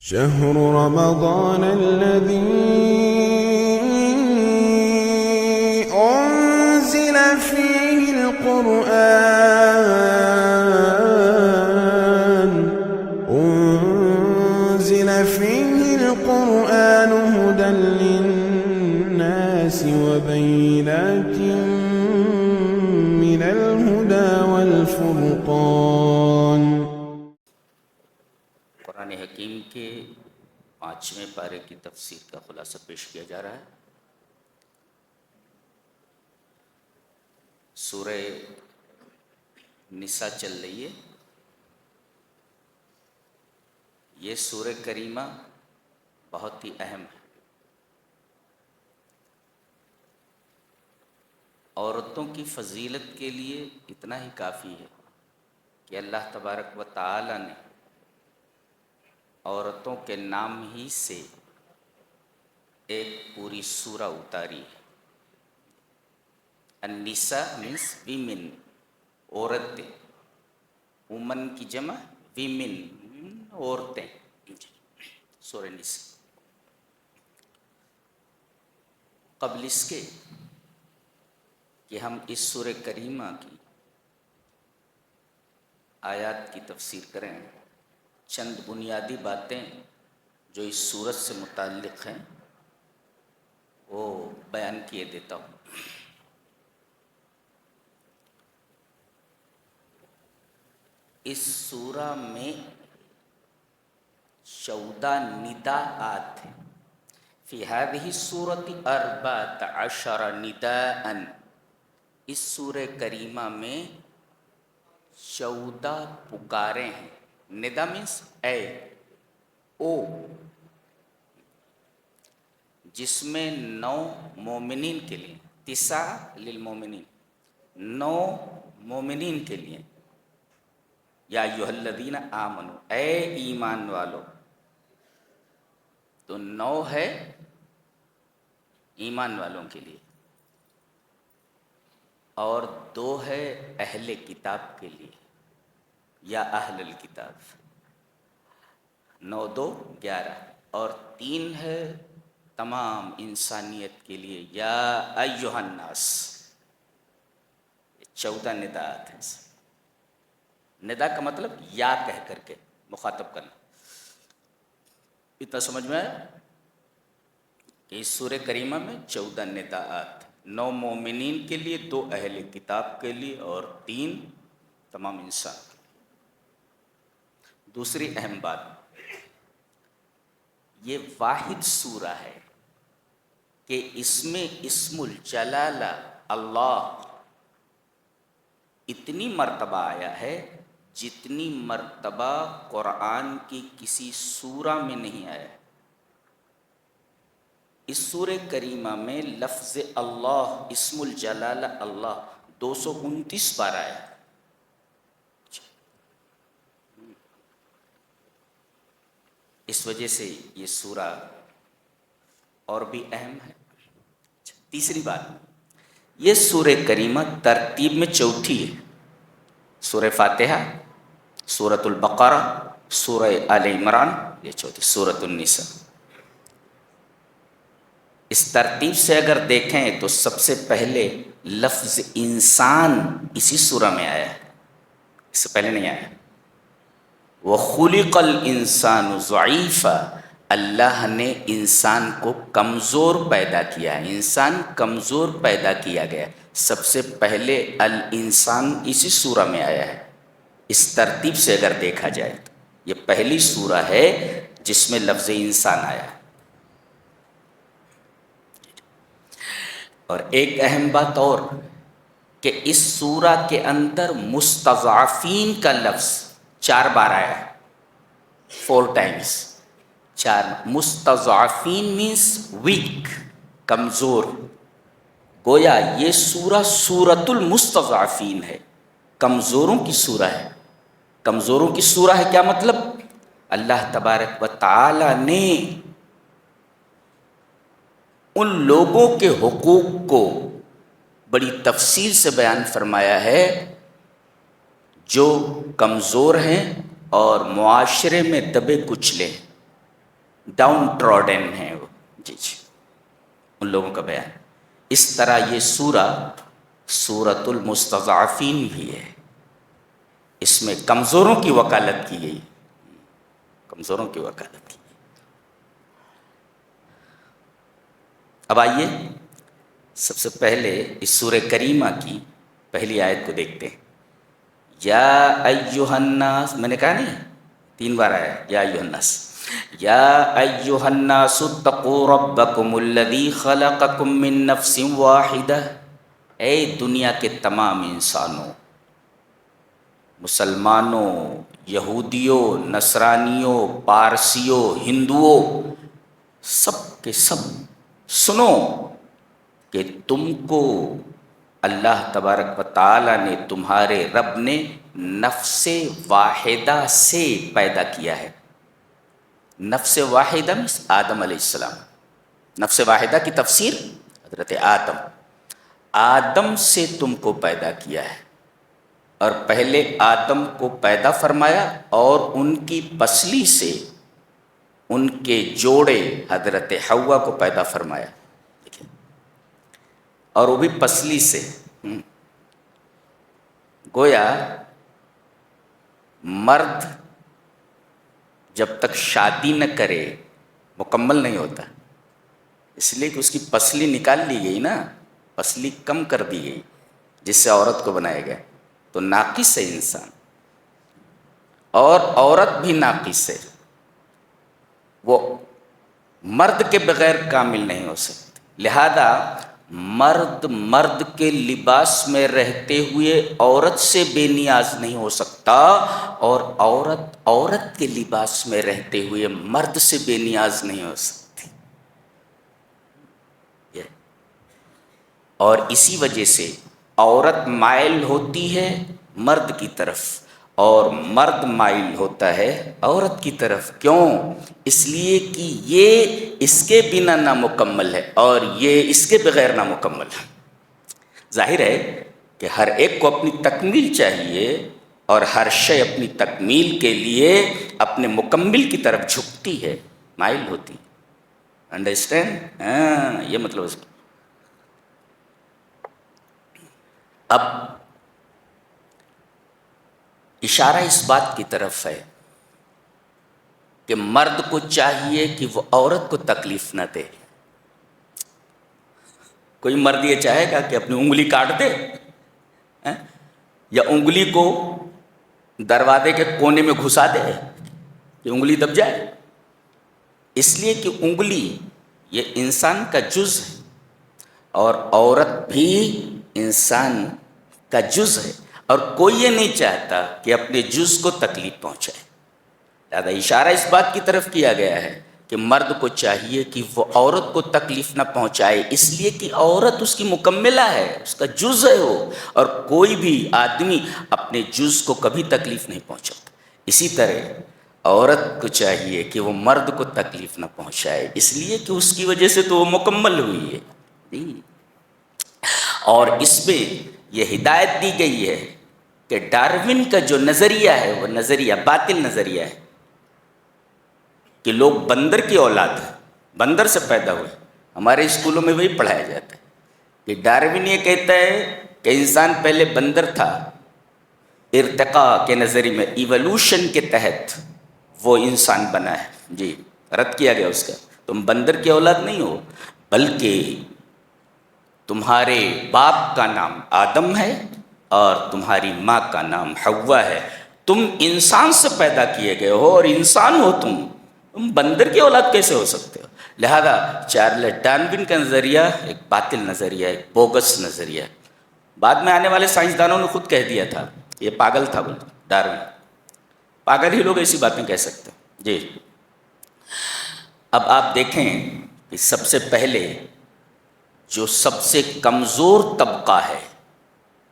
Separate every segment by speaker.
Speaker 1: شهر رمضان الذي أنزل فيه القرآن هدى للناس وبينات من الهدى والفرقان۔
Speaker 2: قرآن حکیم کے 5ویں پارے کی تفسیر کا خلاصہ پیش کیا جا رہا ہے۔ سورہ نساء چل رہی ہے۔ یہ سورہ کریمہ بہت ہی اہم ہے۔ عورتوں کی فضیلت کے لیے اتنا ہی کافی ہے کہ اللہ تبارک و تعالی نے عورتوں کے نام ہی سے ایک پوری سورہ اتاری ہے۔ النساء مینس ویمن، عورتیں، وومن کی جمع ویمن، عورتیں، سورہ نساء۔ قبل اس کے کہ ہم اس سورہ کریمہ کی آیات کی تفسیر کریں، چند بنیادی باتیں جو اس سورت سے متعلق ہیں وہ بیان کیے دیتا ہوں۔ اس سورہ میں 14 نداءات ہیں۔ فی هذه السورۃ 14 نداء، اس سورہ کریمہ میں 14 پکاریں ہیں۔ ندا مینس اے، او، جس میں 9 مومنین کے لیے، 9 للمومنین، 9 مومنین کے لیے، یا ایھا الذین آمنو، اے ایمان والو، تو 9 ہے ایمان والوں کے لیے، اور 2 ہے اہل کتاب کے لیے یا اہل الکتاب، 9 2 11، اور 3 ہے تمام انسانیت کے لیے، یا ایھا الناس۔ 14 نداءات ہیں۔ ندا کا مطلب یا کہہ کر کے مخاطب کرنا۔ اتنا سمجھ میں آیا کہ اس سورہ کریمہ میں 14 نداءات، 9 مومنین کے لیے، 2 اہل کتاب کے لیے، اور 3 تمام انسان کے لیے۔ دوسری اہم بات، یہ واحد سورہ ہے کہ اس میں اسم الجلالہ اللہ اتنی مرتبہ آیا ہے جتنی مرتبہ قرآن کی کسی سورہ میں نہیں آیا۔ اس سورہ کریمہ میں لفظ اللہ، اسم الجلالہ اللہ 229 بار آیا۔ اس وجہ سے یہ سورہ اور بھی اہم ہے۔ تیسری بات، یہ سورہ کریمہ ترتیب میں چوتھی ہے۔ سورہ فاتحہ، سورۃ البقرہ، سورہ آل عمران، یہ چوتھی، سورۃ النساء۔ اس ترتیب سے اگر دیکھیں تو سب سے پہلے لفظ انسان اسی سورہ میں آیا ہے، اس سے پہلے نہیں آیا۔ وَخُلِقَ الْإِنسَانُ ضَعِيفًا، اللہ نے انسان کو کمزور پیدا کیا ہے، انسان کمزور پیدا کیا گیا۔ سب سے پہلے الانسان اسی سورہ میں آیا ہے۔ اس ترتیب سے اگر دیکھا جائے تو یہ پہلی سورہ ہے جس میں لفظ انسان آیا ہے۔ اور ایک اہم بات اور کہ اس سورہ کے اندر مستضعفین کا لفظ 4 بار آیا ہے، 4 ٹائمز، 4۔ مستضعفین مینس ویک، کمزور۔ گویا یہ سورہ سورۃ المستضعفین ہے، کمزوروں کی سورہ ہے۔ کمزوروں کی سورہ ہے کیا مطلب؟ اللہ تبارک و تعالی نے ان لوگوں کے حقوق کو بڑی تفصیل سے بیان فرمایا ہے جو کمزور ہیں اور معاشرے میں دبے کچلے ہیں۔ ڈاؤن ٹراڈن ہیں وہ، جی جی، ان لوگوں کا بیان۔ اس طرح یہ سورہ سورۃ المستضعفین بھی ہے، اس میں کمزوروں کی وکالت کی گئی، کمزوروں کی وکالت کی گئی۔ اب آئیے سب سے پہلے اس سورہ کریمہ کی پہلی آیت کو دیکھتے ہیں۔ یا ایہا الناس، میں نے کہا نہیں 3 بار آیا یا ایہا الناس، یا ایہا الناس اتقوا ربکم الذی خلقکم من نفس واحدہ، اے دنیا کے تمام انسانوں، مسلمانوں، یہودیوں، نصرانیوں، پارسیوں، ہندوؤں، سب کے سب سنو کہ تم کو اللہ تبارک و تعالیٰ نے، تمہارے رب نے نفس واحدہ سے پیدا کیا ہے۔ نفس واحدہ آدم علیہ السلام، نفس واحدہ کی تفسیر حضرت آدم سے تم کو پیدا کیا ہے، اور پہلے آدم کو پیدا فرمایا اور ان کی پسلی سے ان کے جوڑے حضرت حوا کو پیدا فرمایا، اور وہ بھی پسلی سے۔ گویا مرد جب تک شادی نہ کرے مکمل نہیں ہوتا، اس لیے کہ اس کی پسلی نکال لی گئی نا، پسلی کم کر دی گئی جس سے عورت کو بنایا گیا، تو ناقص ہے انسان، اور عورت بھی ناقص ہے، وہ مرد کے بغیر کامل نہیں ہو سکتی۔ لہذا مرد کے لباس میں رہتے ہوئے عورت سے بے نیاز نہیں ہو سکتا، اور عورت کے لباس میں رہتے ہوئے مرد سے بے نیاز نہیں ہو سکتی۔ اور اسی وجہ سے عورت مائل ہوتی ہے مرد کی طرف، اور مرد مائل ہوتا ہے عورت کی طرف۔ کیوں؟ اس لیے کہ یہ اس کے بنا نامکمل ہے اور یہ اس کے بغیر نامکمل ہے۔ ظاہر ہے کہ ہر ایک کو اپنی تکمیل چاہیے، اور ہر شے اپنی تکمیل کے لیے اپنے مکمل کی طرف جھکتی ہے، مائل ہوتی ہے۔ انڈرسٹینڈ؟ ہاں، یہ مطلب اس کا۔ اب اشارہ اس بات کی طرف ہے کہ مرد کو چاہیے کہ وہ عورت کو تکلیف نہ دے۔ کوئی مرد یہ چاہے گا کہ اپنی انگلی کاٹ دے، یا انگلی کو دروازے کے کونے میں گھسا دے کہ انگلی دب جائے؟ اس لیے کہ انگلی یہ انسان کا جز ہے، اور عورت بھی انسان کا جز ہے، اور کوئی یہ نہیں چاہتا کہ اپنے جز کو تکلیف پہنچائے۔ لہذا اشارہ اس بات کی طرف کیا گیا ہے کہ مرد کو چاہیے کہ وہ عورت کو تکلیف نہ پہنچائے، اس لیے کہ عورت اس کی مکملہ ہے، اس کا جز ہے وہ، اور کوئی بھی آدمی اپنے جز کو کبھی تکلیف نہیں پہنچاتا۔ اسی طرح عورت کو چاہیے کہ وہ مرد کو تکلیف نہ پہنچائے، اس لیے کہ اس کی وجہ سے تو وہ مکمل ہوئی ہے۔ اور اس میں یہ ہدایت دی گئی ہے کہ ڈارون کا جو نظریہ ہے وہ نظریہ باطل نظریہ ہے، کہ لوگ بندر کی اولاد ہیں، بندر سے پیدا ہوئے۔ ہمارے اسکولوں میں وہی پڑھایا جاتا ہے کہ ڈارون یہ کہتا ہے کہ انسان پہلے بندر تھا، ارتقاء کے نظریے میں ایولوشن کے تحت وہ انسان بنا ہے۔ جی، رد کیا گیا اس کا، تم بندر کی اولاد نہیں ہو، بلکہ تمہارے باپ کا نام آدم ہے اور تمہاری ماں کا نام حوا ہے، تم انسان سے پیدا کیے گئے ہو اور انسان ہو، تم بندر کی اولاد کیسے ہو سکتے ہو؟ لہذا چارلس ڈارون کا نظریہ ایک باطل نظریہ ہے، ایک بوگس نظریہ ہے۔ بعد میں آنے والے سائنسدانوں نے خود کہہ دیا تھا یہ پاگل تھا، بول ڈارون، پاگل ہی لوگ ایسی باتیں کہہ سکتے ہیں۔ جی، اب آپ دیکھیں کہ سب سے پہلے جو سب سے کمزور طبقہ ہے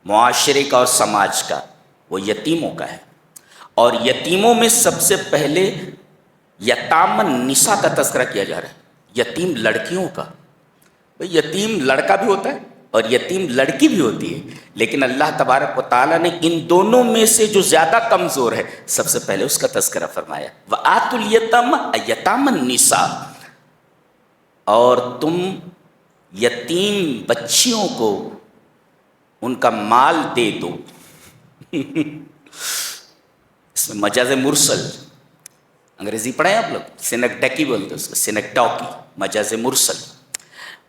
Speaker 2: معاشرے کا اور سماج کا، وہ یتیموں کا ہے، اور یتیموں میں سب سے پہلے یتام النساء کا تذکرہ کیا جا رہا ہے، یتیم لڑکیوں کا۔ بھئی یتیم لڑکا بھی ہوتا ہے اور یتیم لڑکی بھی ہوتی ہے، لیکن اللہ تبارک و تعالیٰ نے ان دونوں میں سے جو زیادہ کمزور ہے سب سے پہلے اس کا تذکرہ فرمایا، وَآتُوا الْيَتَامَ یتام النساء، اور تم یتیم بچیوں کو ان کا مال دے دو۔ اس میں مجاز مرسل، انگریزی پڑھیں آپ لوگ، سینکٹیکی بولتے ہیں اس کو، سینکٹاکی، مجاز مرسل۔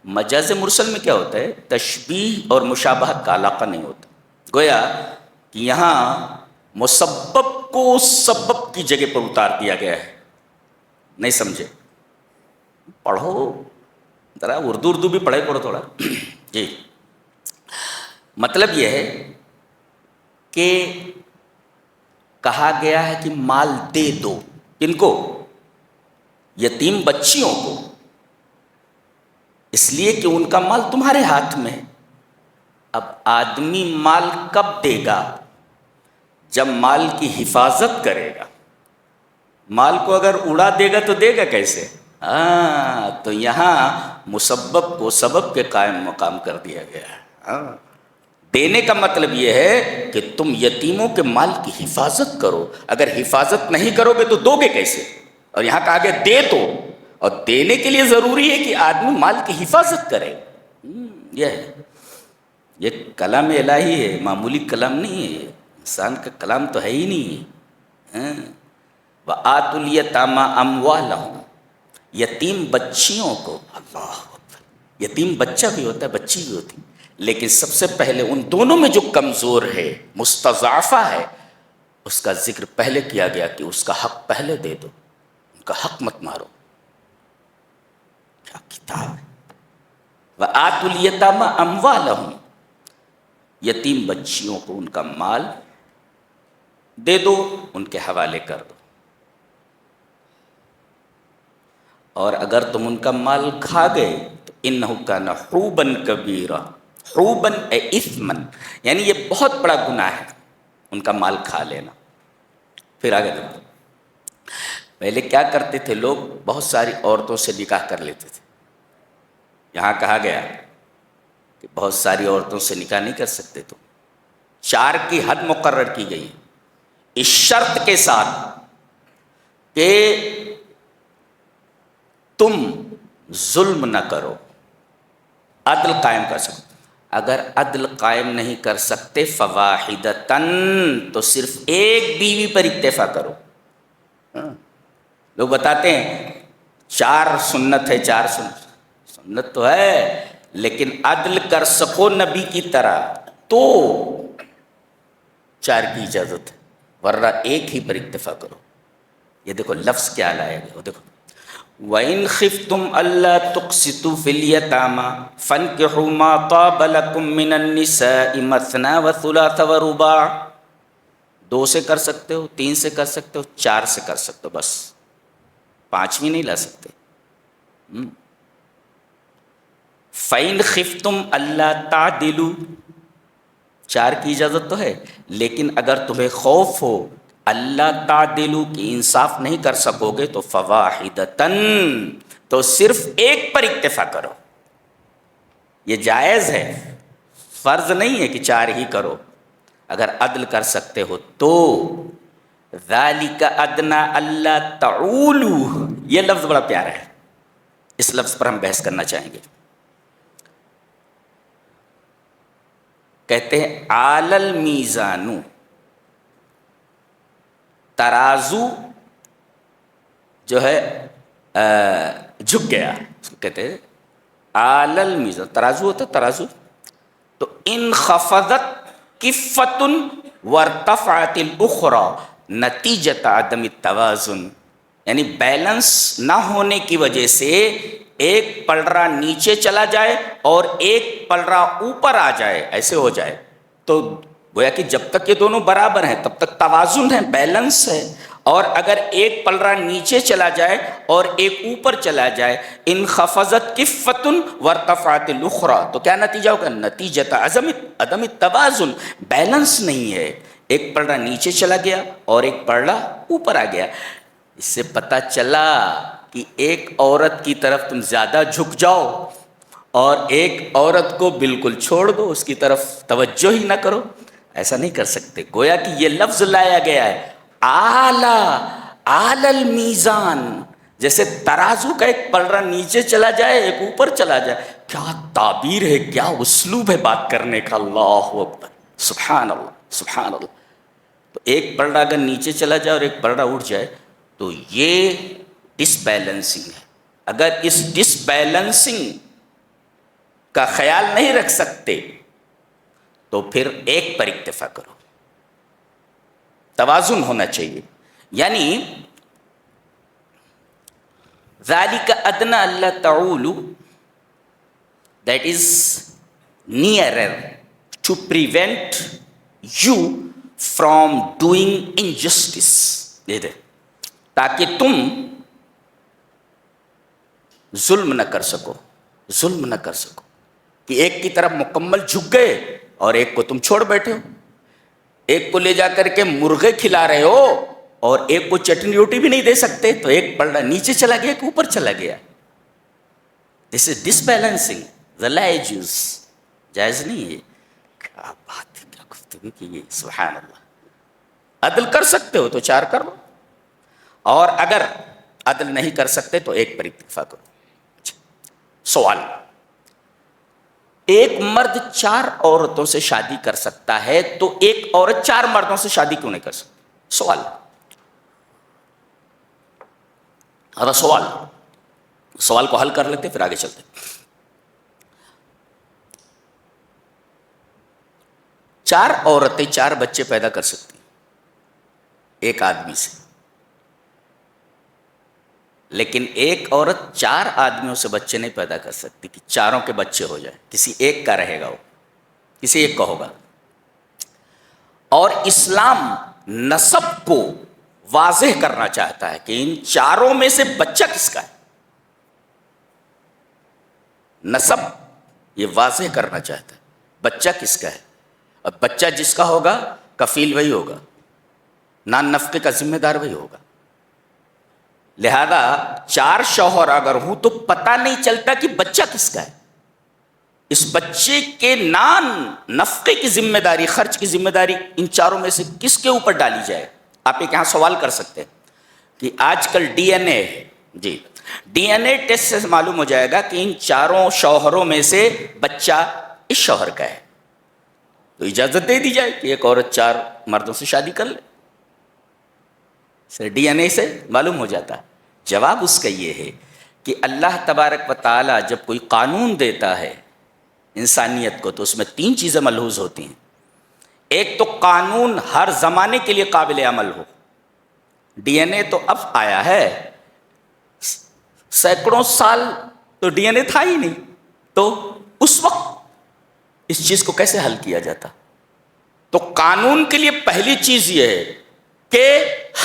Speaker 2: مجاز مرسل میں کیا ہوتا ہے؟ تشبیہ اور مشابہت کا علاقہ نہیں ہوتا، گویا کہ یہاں مسبب کو سبب کی جگہ پر اتار دیا گیا ہے۔ نہیں سمجھے؟ پڑھو ذرا اردو بھی پڑھے پڑھو تھوڑا۔ جی، مطلب یہ ہے کہ کہا گیا ہے کہ مال دے دو، کن کو؟ یتیم بچیوں کو، اس لیے کہ ان کا مال تمہارے ہاتھ میں ہے۔ اب آدمی مال کب دے گا؟ جب مال کی حفاظت کرے گا۔ مال کو اگر اڑا دے گا تو دے گا کیسے؟ تو یہاں مسبب کو سبب کے قائم مقام کر دیا گیا ہے۔ دینے کا مطلب یہ ہے کہ تم یتیموں کے مال کی حفاظت کرو، اگر حفاظت نہیں کرو گے تو دو گے کیسے؟ اور یہاں کہا گیا دے دو، اور دینے کے لیے ضروری ہے کہ آدمی مال کی حفاظت کرے۔ یہ ہے، یہ کلام الہی ہے، معمولی کلام نہیں ہے، انسان کا کلام تو ہے ہی نہیں۔ وَآتُوا الْيَتَامَ أَمْوَالَهُمْ، یتیم بچیوں کو، اللہ اکبر، یتیم بچہ بھی ہوتا ہے، بچی بھی ہوتی ہے، لیکن سب سے پہلے ان دونوں میں جو کمزور ہے، مستضعفہ ہے، اس کا ذکر پہلے کیا گیا کہ اس کا حق پہلے دے دو، ان کا حق مت مارو۔ کیا کتاب ہے! وَآتُوا الْيَتَامَ أَمْوَالَهُمْ، یتیم بچیوں کو ان کا مال دے دو، ان کے حوالے کر دو، اور اگر تم ان کا مال کھا گئے تو اِنَّهُ كَانَ حُوبًا كَبِيرًا، حوباً اے اثمن، یعنی یہ بہت بڑا گناہ ہے ان کا مال کھا لینا۔ پھر آگے دیکھو، پہلے کیا کرتے تھے لوگ؟ بہت ساری عورتوں سے نکاح کر لیتے تھے۔ یہاں کہا گیا کہ بہت ساری عورتوں سے نکاح نہیں کر سکتے، تو 4 کی حد مقرر کی گئی، اس شرط کے ساتھ کہ تم ظلم نہ کرو، عدل قائم کر سکو۔ اگر عدل قائم نہیں کر سکتے فواحدتاً، تو صرف ایک بیوی پر اکتفا کرو۔ لوگ بتاتے ہیں 4 سنت ہے، 4 سنت تو ہے، لیکن عدل کر سکو نبی کی طرح تو 4 کی اجازت ہے، ورنہ ایک ہی پر اکتفا کرو۔ یہ دیکھو لفظ کیا لائے گا، دیکھو وَإِنْ خِفْتُمْ أَلَّا تُقْسِطُوا فِي الْيَتَامَى فَانكِحُوا مَا طَابَ لَكُم مِّنَ النِّسَاءِ مَثْنَىٰ وَثُلَاثَ وَرُبَاعَ، 2 سے کر سکتے ہو، 3 سے کر سکتے ہو، 4 سے کر سکتے ہو، بس 5ویں نہیں لا سکتے۔ فَإِنْ خِفْتُمْ أَلَّا تَعْدِلُوا، 4 کی اجازت تو ہے، لیکن اگر تمہیں خوف ہو اللہ تعدلو کی انصاف نہیں کر سکو گے تو فواحدتاً، تو صرف ایک پر اکتفا کرو۔ یہ جائز ہے، فرض نہیں ہے کہ 4 ہی کرو، اگر عدل کر سکتے ہو تو۔ ذالک ادنیٰ الا تعولوا، یہ لفظ بڑا پیارا ہے، اس لفظ پر ہم بحث کرنا چاہیں گے۔ کہتے ہیں عال المیزان، ترازو جو ہے جھک گیا، اس کو کہتے ہیں عال المیزان، ترازو ہوتا ہے ترازو، تو انخفضت کفۃ وارتفعت الاخری نتیجۃ عدم التوازن، یعنی بیلنس نہ ہونے کی وجہ سے ایک پلڑا نیچے چلا جائے اور ایک پلڑا اوپر آ جائے، ایسے ہو جائے، تو گویا کہ جب تک یہ دونوں برابر ہیں تب تک توازن ہے، بیلنس ہے، اور اگر ایک پلڑا نیچے چلا جائے اور ایک اوپر چلا جائے، انخفضت کفۃ وارتفعت الاخری، تو کیا نتیجہ ہوگا؟ نتیجۃ عدم التوازن، بیلنس نہیں ہے، ایک پلڑا نیچے چلا گیا اور ایک پلڑا اوپر آ گیا۔ اس سے پتہ چلا کہ ایک عورت کی طرف تم زیادہ جھک جاؤ اور ایک عورت کو بالکل چھوڑ دو، اس کی طرف توجہ ہی نہ کرو، ایسا نہیں کر سکتے۔ گویا کہ یہ لفظ لایا گیا ہے اعلی المیزان، جیسے ترازو کا ایک پلڑا نیچے چلا جائے ایک اوپر چلا جائے۔ کیا تعبیر ہے، کیا اسلوب ہے بات کرنے کا، اللہ اکبر، سبحان اللہ سبحان اللہ۔ تو ایک پلڑا اگر نیچے چلا جائے اور ایک پلڑا اٹھ جائے تو یہ ڈس بیلنسنگ ہے۔ اگر اس ڈس بیلنسنگ کا خیال نہیں رکھ سکتے تو پھر ایک پر اکتفا کرو، توازن ہونا چاہیے۔ یعنی ذالک ادنی الا تعولوا، that is nearer to prevent you from doing injustice، تاکہ تم ظلم نہ کر سکو، ظلم نہ کر سکو، کہ ایک کی طرف مکمل جھک گئے اور ایک کو تم چھوڑ بیٹھے ہو، ایک کو لے جا کر کے مرغے کھلا رہے ہو اور ایک کو چٹنی روٹی بھی نہیں دے سکتے، تو ایک پلڑا نیچے چلا گیا ایک اوپر چلا گیا۔ دس از ڈس بیلنسنگ، لا يجوز، جائز نہیں ہے۔ کیا بات ہے، کیا گفتگو کی گئی، سبحان اللہ۔ عدل کر سکتے ہو تو 4 کر لو، اور اگر عدل نہیں کر سکتے تو ایک پر اکتفا کرو۔ سوال، ایک مرد 4 عورتوں سے شادی کر سکتا ہے تو ایک عورت 4 مردوں سے شادی کیوں نہیں کر سکتی؟ سوال، سوال کو حل کر لیتے پھر آگے چلتے۔ 4 عورتیں 4 بچے پیدا کر سکتی ایک آدمی سے، لیکن ایک عورت 4 آدمیوں سے بچے نہیں پیدا کر سکتی کہ چاروں کے بچے ہو جائیں، کسی ایک کا رہے گا، وہ کسی ایک کا ہوگا۔ اور اسلام نسب کو واضح کرنا چاہتا ہے کہ ان 4 میں سے بچہ کس کا ہے، نسب یہ واضح کرنا چاہتا ہے بچہ کس کا ہے، اور بچہ جس کا ہوگا کفیل وہی ہوگا، نان نفقے کا ذمہ دار وہی ہوگا۔ لہذا 4 شوہر اگر ہوں تو پتہ نہیں چلتا کہ بچہ کس کا ہے، اس بچے کے نان نفقے کی ذمہ داری، خرچ کی ذمہ داری ان 4 میں سے کس کے اوپر ڈالی جائے۔ آپ ایک یہاں سوال کر سکتے ہیں کہ آج کل ڈی این اے، جی ڈی این اے ٹیسٹ سے معلوم ہو جائے گا کہ ان 4 شوہروں میں سے بچہ اس شوہر کا ہے، تو اجازت دے دی جائے کہ ایک عورت 4 مردوں سے شادی کر لے، ڈی این اے سے معلوم ہو جاتا ہے۔ جواب اس کا یہ ہے کہ اللہ تبارک و تعالی جب کوئی قانون دیتا ہے انسانیت کو تو اس میں 3 چیزیں ملحوظ ہوتی ہیں۔ ایک تو قانون ہر زمانے کے لیے قابل عمل ہو، ڈی این اے تو اب آیا ہے، سینکڑوں سال تو ڈی این اے تھا ہی نہیں، تو اس وقت اس چیز کو کیسے حل کیا جاتا؟ تو قانون کے لیے پہلی چیز یہ ہے کہ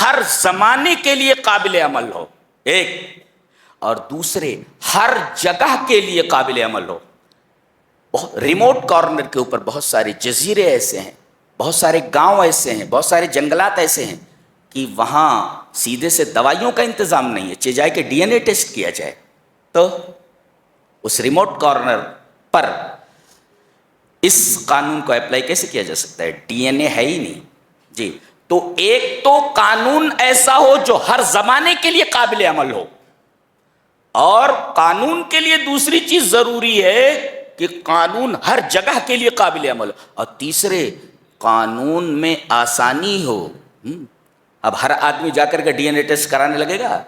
Speaker 2: ہر زمانے کے لیے قابل عمل ہو، ایک، اور دوسرے ہر جگہ کے لیے قابل عمل ہو۔ بہت ریموٹ کارنر کے اوپر بہت سارے جزیرے ایسے ہیں، بہت سارے گاؤں ایسے ہیں، بہت سارے جنگلات ایسے ہیں کہ وہاں سیدھے سے دوائیوں کا انتظام نہیں ہے، چاہے جائے کہ ڈی این اے ٹیسٹ کیا جائے، تو اس ریموٹ کارنر پر اس قانون کو اپلائی کیسے کیا جا سکتا ہے؟ ڈی این اے ہے ہی نہیں، جی۔ تو ایک تو قانون ایسا ہو جو ہر زمانے کے لیے قابل عمل ہو، اور قانون کے لیے دوسری چیز ضروری ہے کہ قانون ہر جگہ کے لیے قابل عمل ہو، اور تیسرے قانون میں آسانی ہو۔ اب ہر آدمی جا کر کے ڈی این اے ٹیسٹ کرانے لگے گا،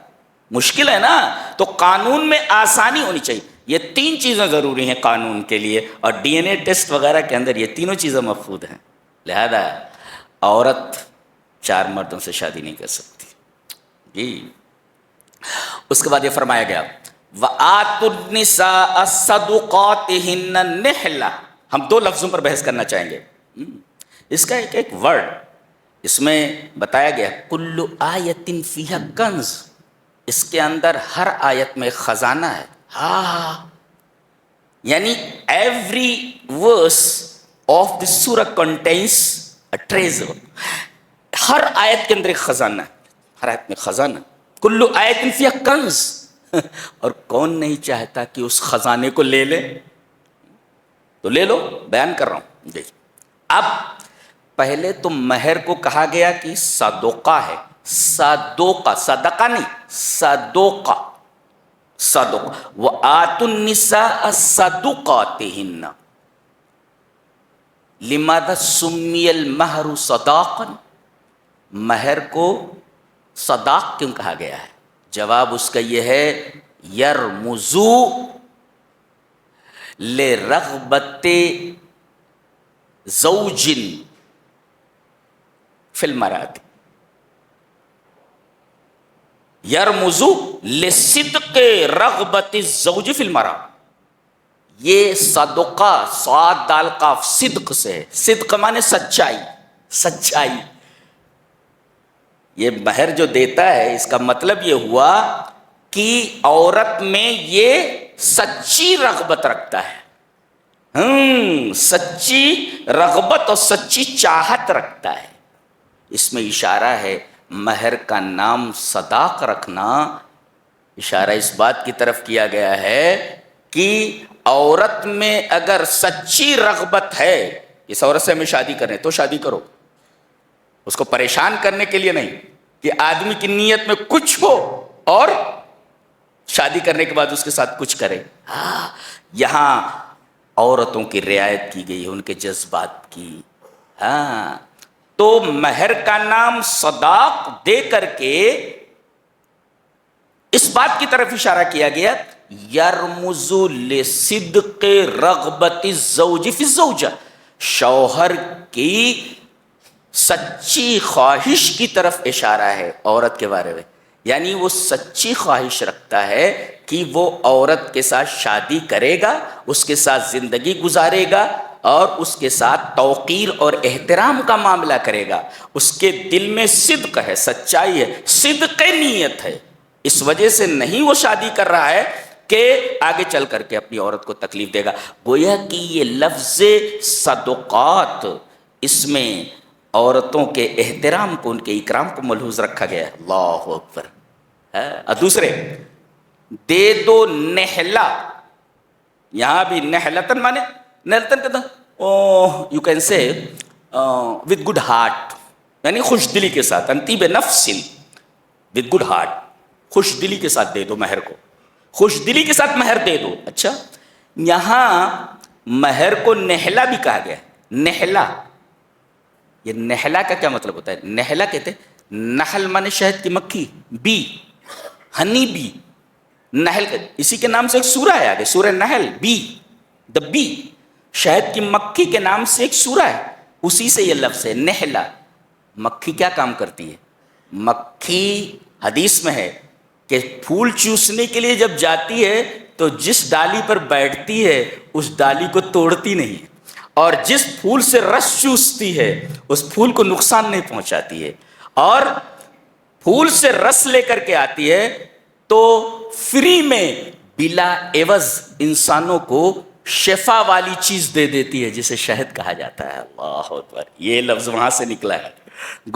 Speaker 2: مشکل ہے نا، تو قانون میں آسانی ہونی چاہیے۔ یہ 3 چیزیں ضروری ہیں قانون کے لیے، اور ڈی این اے ٹیسٹ وغیرہ کے اندر یہ تینوں چیزیں مفقود ہیں۔ لہذا عورت 4 مردوں سے شادی نہیں کر سکتی، جی۔ اس کے بعد یہ فرمایا گیا وَآتُوا النِّسَاءَ صَدُقَاتِهِنَّ نِحْلَةً۔ ہم 2 لفظوں پر بحث کرنا چاہیں گے۔ اس کا ایک ورڈ اس میں بتایا گیا کُلُّ آیَةٍ فِيهَا کنز، اس کے اندر ہر آیت میں خزانہ ہے۔ ہاں، یعنی ایوری ورس آف دس سورہ کنٹینس اے ٹریزر، ہر آیت کے اندر ایک خزانہ ہے، ہر آیت میں خزانہ، کُلُّ آیَةٍ فِيهَا کنز۔ اور کون نہیں چاہتا کہ اس خزانے کو لے لے؟ تو لے لو، بیان کر رہا ہوں دیکھ۔ اب پہلے تو مہر کو کہا گیا کہ صدقہ ہے، صدقہ، صدقہ نہیں، صدقہ، صدقہ۔ وَآتُوا النِّسَاءَ صَدُقَاتِهِنَّ لِمَاذَا سُمِّيَ الْمَهْرُ صَدَاقًا؟ مہر کو صداق کیوں کہا گیا ہے؟ جواب اس کا یہ ہے، یرمزو لرغبت زوج فی المرأة، یرمزو لصدق رغبت الزوج فی المرأة۔ یہ صدقہ صاد دال قاف صدق سے ہے، صدق مانے سچائی، سچائی۔ یہ مہر جو دیتا ہے اس کا مطلب یہ ہوا کہ عورت میں یہ سچی رغبت رکھتا ہے، سچی رغبت اور سچی چاہت رکھتا ہے۔ اس میں اشارہ ہے مہر کا نام صداق رکھنا، اشارہ اس بات کی طرف کیا گیا ہے کہ عورت میں اگر سچی رغبت ہے اس عورت سے ہمیں شادی کریں تو شادی کرو، اس کو پریشان کرنے کے لیے نہیں کہ آدمی کی نیت میں کچھ ہو اور شادی کرنے کے بعد اس کے ساتھ کچھ کرے۔ یہاں عورتوں کی رعایت کی گئی ہے، ان کے جذبات کی۔ تو مہر کا نام صداق دے کر کے اس بات کی طرف اشارہ کیا گیا، یرمز لصدق رغبت الزوج فی الزوجہ، شوہر کی سچی خواہش کی طرف اشارہ ہے عورت کے بارے میں، یعنی وہ سچی خواہش رکھتا ہے کہ وہ عورت کے ساتھ شادی کرے گا، اس کے ساتھ زندگی گزارے گا اور اس کے ساتھ توقیر اور احترام کا معاملہ کرے گا۔ اس کے دل میں صدق ہے، سچائی ہے، صدق نیت ہے، اس وجہ سے نہیں وہ شادی کر رہا ہے کہ آگے چل کر کے اپنی عورت کو تکلیف دے گا۔ گویا کہ یہ لفظ صدقات اس میں عورتوں کے احترام کو، ان کے اکرام کو ملحوظ رکھا گیا ہے۔ اللہ اکبر۔ اور دوسرے، دے دو نہلا، یہاں بھی نہلتن مانے، نہلتن کہتا you can say with good heart, یعنی خوش دلی کے ساتھ، انتیب نفس، وتھ گڈ ہارٹ، خوش دلی کے ساتھ دے دو مہر کو، خوش دلی کے ساتھ مہر دے دو۔ اچھا، یہاں مہر کو نہلا بھی کہا گیا ہے، نہلا۔ یہ نہلا کا کیا مطلب ہوتا ہے؟ نہلا کہتے ہیں، نحل مانے شہد کی مکھی، بی، ہنی بی، نحل، اسی کے نام سے ایک سورہ ہے آگے، سورہ نحل، بی، دا بی، شہد کی مکھی کے نام سے ایک سورہ ہے، اسی سے یہ لفظ ہے نہلا۔ مکھی کیا کام کرتی ہے؟ مکھی حدیث میں ہے کہ پھول چوسنے کے لیے جب جاتی ہے تو جس ڈالی پر بیٹھتی ہے اس ڈالی کو توڑتی نہیں ہے، اور جس پھول سے رس چوستی ہے اس پھول کو نقصان نہیں پہنچاتی ہے، اور پھول سے رس لے کر کے آتی ہے تو فری میں بلا عوض انسانوں کو شفا والی چیز دے دیتی ہے جسے شہد کہا جاتا ہے۔ اللہ اکبر، یہ لفظ وہاں سے نکلا ہے۔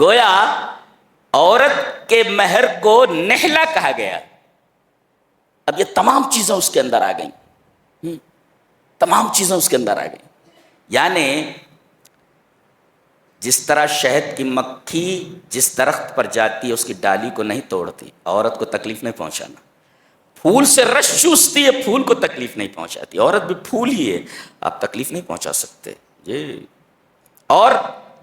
Speaker 2: گویا عورت کے مہر کو نہلا کہا گیا۔ اب یہ تمام چیزیں اس کے اندر آ گئیں، تمام چیزیں اس کے اندر آ گئیں، یعنی جس طرح شہد کی مکھی جس درخت پر جاتی ہے اس کی ڈالی کو نہیں توڑتی، عورت کو تکلیف نہیں پہنچانا، پھول سے رس چوستی ہے، پھول کو تکلیف نہیں پہنچاتی، عورت بھی پھول ہی ہے، آپ تکلیف نہیں پہنچا سکتے جی۔ اور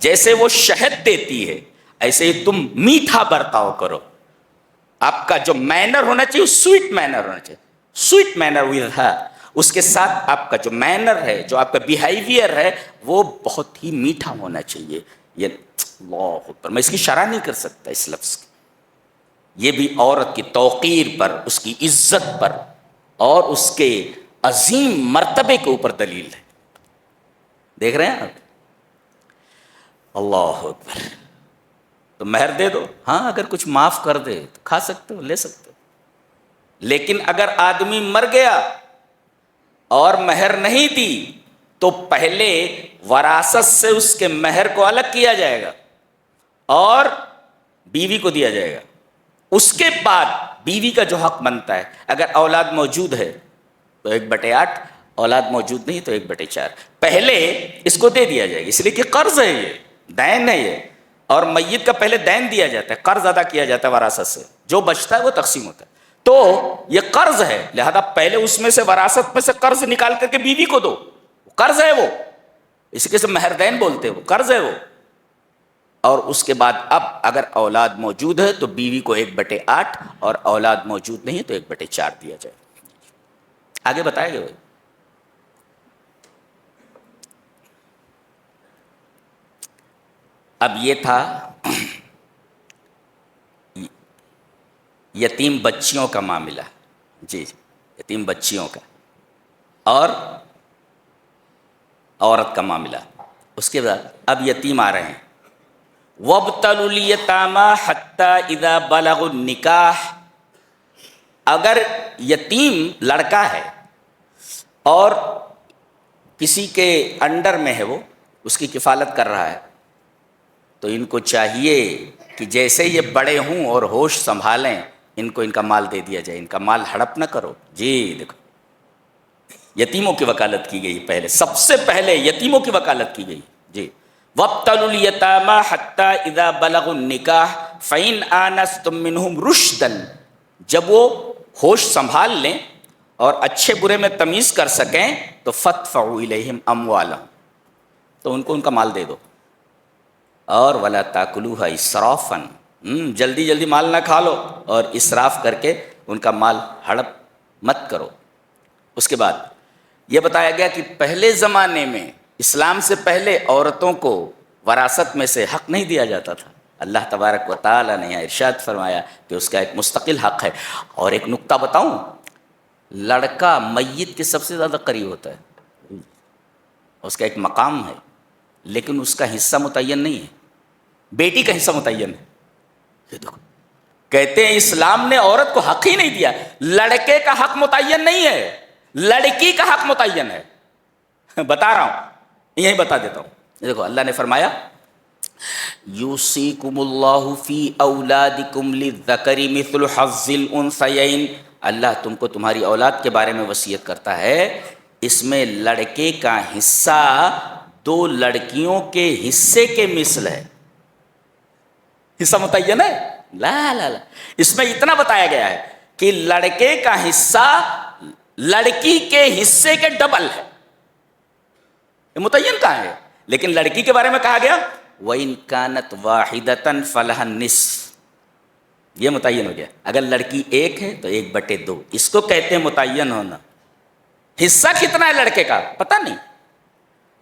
Speaker 2: جیسے وہ شہد دیتی ہے ایسے ہی تم میٹھا برتاؤ کرو، آپ کا جو مینر ہونا چاہیے سویٹ مینر ہونا چاہیے، سویٹ مینر ود ہر، اس کے ساتھ آپ کا جو مینر ہے، جو آپ کا بیہیویئر ہے وہ بہت ہی میٹھا ہونا چاہیے۔ یہ اللہ اکبر، میں اس کی شرح نہیں کر سکتا اس لفظ کی، یہ بھی عورت کی توقیر پر، اس کی عزت پر اور اس کے عظیم مرتبے کے اوپر دلیل ہے۔ دیکھ رہے ہیں آپ؟ اللہ اکبر۔ تو مہر دے دو، ہاں اگر کچھ معاف کر دے تو کھا سکتے ہو، لے سکتے ہو، لیکن اگر آدمی مر گیا اور مہر نہیں دی تو پہلے وراثت سے اس کے مہر کو الگ کیا جائے گا اور بیوی کو دیا جائے گا، اس کے بعد بیوی کا جو حق بنتا ہے، اگر اولاد موجود ہے تو 1/8، اولاد موجود نہیں تو 1/4 پہلے اس کو دے دیا جائے گا، اس لیے کہ قرض ہے، یہ دین ہے یہ، اور میت کا پہلے دین دیا جاتا ہے، قرض ادا کیا جاتا ہے وراثت سے، جو بچتا ہے وہ تقسیم ہوتا ہے، تو یہ قرض ہے، لہذا پہلے اس میں سے وراثت میں سے قرض نکال کر کے بیوی کو دو، قرض ہے وہ، اسی کے سے مہر دین بولتے ہیں، وہ قرض ہے وہ، اور اس کے بعد اب اگر اولاد موجود ہے تو بیوی کو 1/8 اور اولاد موجود نہیں ہے تو 1/4 دیا جائے۔ آگے بتائے گا اب یہ تھا یتیم بچیوں کا معاملہ، جی یتیم بچیوں کا، اور عورت کا معاملہ۔ اس کے بعد اب یتیم آ رہے ہیں، وَابْتَلُوا الْيَتَامَىٰ حَتَّىٰ إِذَا بَلَغُوا النِّكَاحَ، اگر یتیم لڑکا ہے اور کسی کے انڈر میں ہے، وہ اس کی کفالت کر رہا ہے، تو ان کو چاہیے کہ جیسے یہ بڑے ہوں اور ہوش سنبھالیں، ان کو ان کا مال دے دیا جائے، ان کا مال ہڑپ نہ کرو۔ جی دیکھو، یتیموں کی وکالت کی گئی، پہلے سب سے پہلے یتیموں کی وکالت کی گئی۔ جی وَابْتَلُوا الْيَتَامَىٰ حَتَّىٰ إِذَا بَلَغُوا النِّكَاحَ فَإِنْ آنَسْتُم مِّنْهُمْ رُشْدًا، جب وہ ہوش سنبھال لیں اور اچھے برے میں تمیز کر سکیں تو فَادْفَعُوا إِلَيْهِمْ أَمْوَالَهُمْ، تو ان کو ان کا مال دے دو، اور وَلَا تَأْكُلُوهَا إِسْرَافًا، جلدی جلدی مال نہ کھا لو اور اسراف کر کے ان کا مال ہڑپ مت کرو۔ اس کے بعد یہ بتایا گیا کہ پہلے زمانے میں، اسلام سے پہلے، عورتوں کو وراثت میں سے حق نہیں دیا جاتا تھا۔ اللہ تبارک و تعالیٰ نے ارشاد فرمایا کہ اس کا ایک مستقل حق ہے۔ اور ایک نکتہ بتاؤں، لڑکا میت کے سب سے زیادہ قریب ہوتا ہے، اس کا ایک مقام ہے، لیکن اس کا حصہ متعین نہیں ہے، بیٹی کا حصہ متعین ہے۔ یہ دیکھو، کہتے ہیں اسلام نے عورت کو حق ہی نہیں دیا، لڑکے کا حق متعین نہیں ہے، لڑکی کا حق متعین ہے۔ بتا رہا ہوں، یہی بتا دیتا ہوں۔ دیکھو اللہ نے فرمایا یوصیکم اللہ فی اولادکم للذکر مثل حظ الانثیین، اللہ تم کو تمہاری اولاد کے بارے میں وصیت کرتا ہے، اس میں لڑکے کا حصہ 2 لڑکیوں کے حصے کے مثل ہے۔ حصہ متعین ہے؟ لا لا لا، اس میں اتنا بتایا گیا ہے کہ لڑکے کا حصہ لڑکی کے حصے کے ڈبل ہے، یہ متعین کہاں ہے؟ لیکن لڑکی کے بارے میں کہا گیا وَإِن كَانَتْ وَاحِدَةً فَلَهَا النِّصْفُ، یہ متعین ہو گیا، اگر لڑکی ایک ہے تو 1/2، اس کو کہتے ہیں متعین ہونا۔ حصہ کتنا ہے لڑکے کا پتہ نہیں،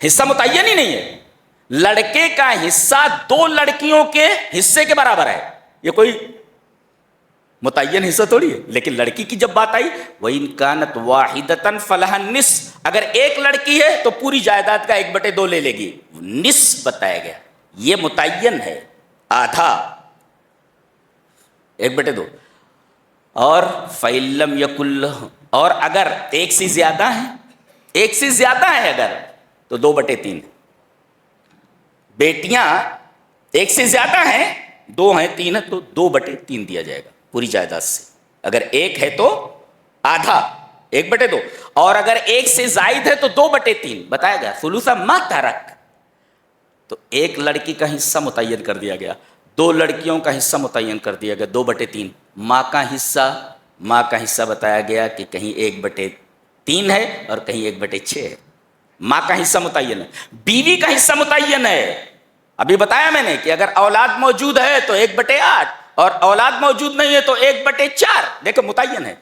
Speaker 2: حصہ متعین ہی نہیں ہے، لڑکے کا حصہ 2 لڑکیوں کے حصے کے برابر ہے، یہ کوئی متعین حصہ تھوڑی ہے۔ لیکن لڑکی کی جب بات آئی وَإِن كَانَتْ وَاحِدَةً فَلَهَا النِّصْفُ، اگر ایک لڑکی ہے تو پوری جائیداد کا 1/2 لے لے گی، نصف بتایا گیا، یہ متعین ہے، آدھا 1/2۔ اور فَإِن لَّمْ يَكُن لَّهُ، اور اگر ایک سے زیادہ ہے اگر تو 2/3۔ بیٹیاں ایک سے زیادہ ہیں، 2 ہیں 3 ہیں تو 2/3 دیا جائے گا پوری جائیداد سے، اگر ایک ہے تو آدھا 1/2، اور اگر ایک سے زائد ہے تو 2/3 بتایا گیا، ثلث ما ترک، تو ایک لڑکی کا حصہ متعین کر دیا گیا، 2 لڑکیوں کا حصہ متعین کر دیا گیا 2/3، ماں کا حصہ بتایا گیا کہ کہیں 1/3 ہے اور کہیں 1/6 ہے، ماں کا حصہ متعین ہے، بیوی کا حصہ متعین ہے۔ ابھی بتایا میں نے کہ اگر اولاد موجود ہے تو 1/8 اور اولاد موجود نہیں ہے تو 1/4، دیکھو متعین ہے۔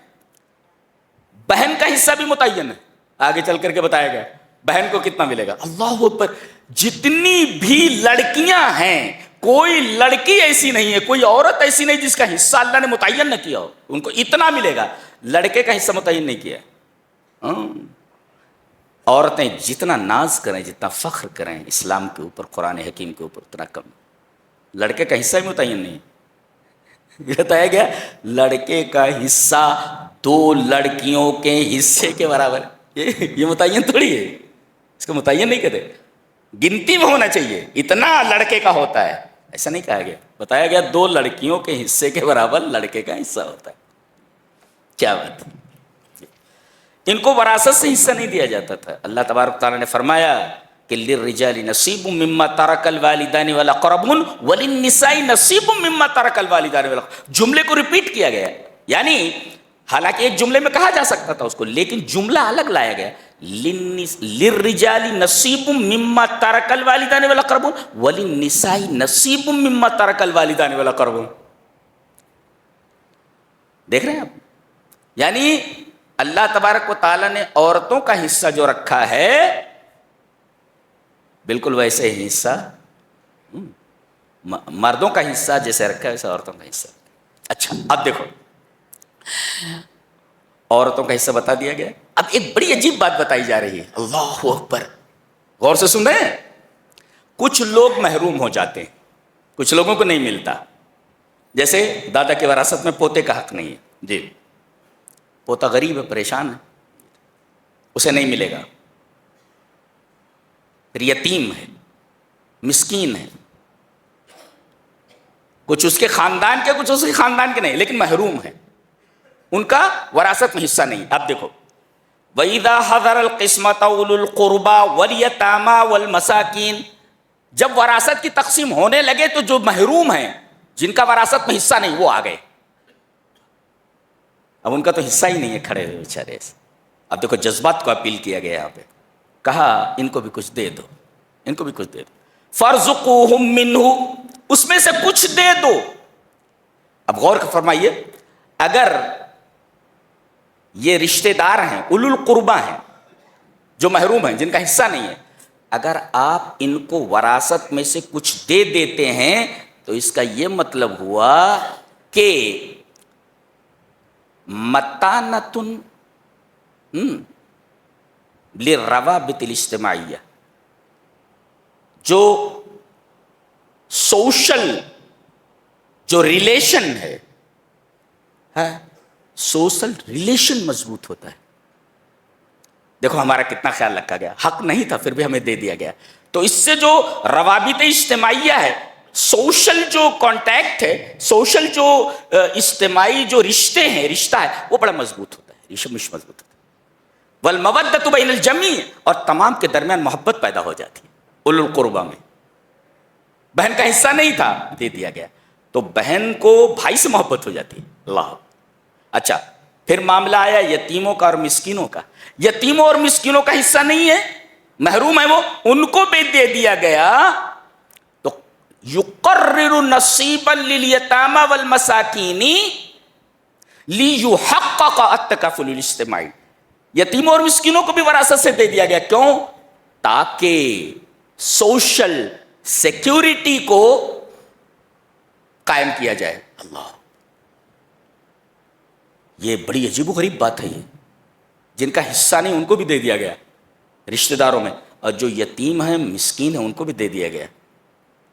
Speaker 2: بہن کا حصہ بھی متعین ہے، آگے چل کر کے بتایا گیا بہن کو کتنا ملے گا۔ اللہ اکبر، جتنی بھی لڑکیاں ہیں کوئی لڑکی ایسی نہیں ہے، کوئی عورت ایسی نہیں جس کا حصہ اللہ نے متعین نہ کیا ہو، ان کو اتنا ملے گا، لڑکے کا حصہ متعین نہیں کیا۔ عورتیں جتنا ناز کریں، جتنا فخر کریں اسلام کے اوپر، قرآن حکیم کے اوپر، اتنا کم، لڑکے کا حصہ بھی متعین نہیں ہے۔ بتایا گیا لڑکے کا حصہ 2 لڑکیوں کے حصے کے برابر ہے، یہ متعین تھوڑی ہے، اس کو متعین نہیں کہتے، گنتی میں ہونا چاہیے اتنا لڑکے کا ہوتا ہے، ایسا نہیں کہا گیا، بتایا گیا 2 لڑکیوں کے حصے کے برابر لڑکے کا حصہ ہوتا ہے۔ کیا بات ہے. ان کو وراثت سے حصہ نہیں دیا جاتا تھا. اللہ تبارک تعالیٰ نے فرمایا کہ للرجال نصیب مما ترک الوالدان والاقربون وللنساء نصیب مما ترک الوالدان والاقربون. جملے کو ریپیٹ کیا گیا, یعنی حالانکہ ایک جملے میں کہا جا سکتا تھا اس کو, لیکن جملہ الگ لایا گیا. للرجال نصیب مما ترک الوالدان والاقربون وللنساء نصیب مما ترک الوالدان والاقربون. دیکھ رہے ہیں آپ, یعنی اللہ تبارک و تعالیٰ نے عورتوں کا حصہ جو رکھا ہے بالکل ویسے ہی حصہ مردوں کا حصہ جیسے رکھا ہے ویسے عورتوں کا حصہ. اچھا اب دیکھو, عورتوں کا حصہ بتا دیا گیا. اب ایک بڑی عجیب بات بتائی جا رہی ہے. اللہ اکبر, غور سے سن رہے ہیں. کچھ لوگ محروم ہو جاتے ہیں, کچھ لوگوں کو نہیں ملتا. جیسے دادا کی وراثت میں پوتے کا حق نہیں ہے, جی پوتا غریب ہے, پریشان ہے, اسے نہیں ملے گا. پھر یتیم ہے, مسکین ہے, کچھ اس کے خاندان کے کچھ اس کے خاندان کے نہیں, لیکن محروم ہے, ان کا وراثت میں حصہ نہیں. اب دیکھو, وَإِذَا حَضَرَ الْقِسْمَةَ أُولُو الْقُرْبَى وَالْيَتَامَى وَالْمَسَاكِينَ, جب وراثت کی تقسیم ہونے لگے تو جو محروم ہیں, جن کا وراثت میں حصہ نہیں, وہ آ گئے. اب ان کا تو حصہ ہی نہیں ہے, کھڑے ہوئے بیچارے. اب دیکھو جذبات کو اپیل کیا گیا یہاں پہ, کہا ان کو بھی کچھ دے دو, ان کو بھی کچھ دے دو. فَارْزُقُوهُم مِّنْهُ, اس میں سے کچھ دے دو. اب غور فرمائیے, اگر یہ رشتہ دار ہیں, اولو القربہ ہیں, جو محروم ہیں, جن کا حصہ نہیں ہے, اگر آپ ان کو وراثت میں سے کچھ دے دیتے ہیں تو اس کا یہ مطلب ہوا کہ متانتن للروابط الاجتماعیہ, جو سوشل جو ریلیشن ہے, سوشل ریلیشن مضبوط ہوتا ہے. دیکھو ہمارا کتنا خیال رکھا گیا, حق نہیں تھا پھر بھی ہمیں دے دیا گیا. تو اس سے جو روابط اجتماعیہ ہے, سوشل جو کانٹیکٹ ہے, سوشل جو اجتماعی جو رشتے ہیں, رشتہ ہے, وہ بڑا مضبوط ہوتا ہے, رشتہ مضبوط ہوتا ہے. والمودۃ بین الجمیع, اور تمام کے درمیان محبت پیدا ہو جاتی ہے. اولو القربہ میں بہن کا حصہ نہیں تھا, دے دیا گیا, تو بہن کو بھائی سے محبت ہو جاتی ہے. اللہ. اچھا پھر معاملہ آیا یتیموں کا اور مسکینوں کا. یتیموں اور مسکینوں کا حصہ نہیں ہے, محروم ہے وہ, ان کو بھی دے دیا گیا. تو یقرر نصیبا للیتامى والمساکین لیحقق التکافل الاجتماعی, یتیموں اور مسکینوں کو بھی وراثت سے دے دیا گیا. کیوں؟ تاکہ سوشل سیکیورٹی کو قائم کیا جائے. اللہ, یہ بڑی عجیب و غریب بات ہے. یہ جن کا حصہ نہیں ان کو بھی دے دیا گیا رشتہ داروں میں, اور جو یتیم ہیں مسکین ہیں ان کو بھی دے دیا گیا,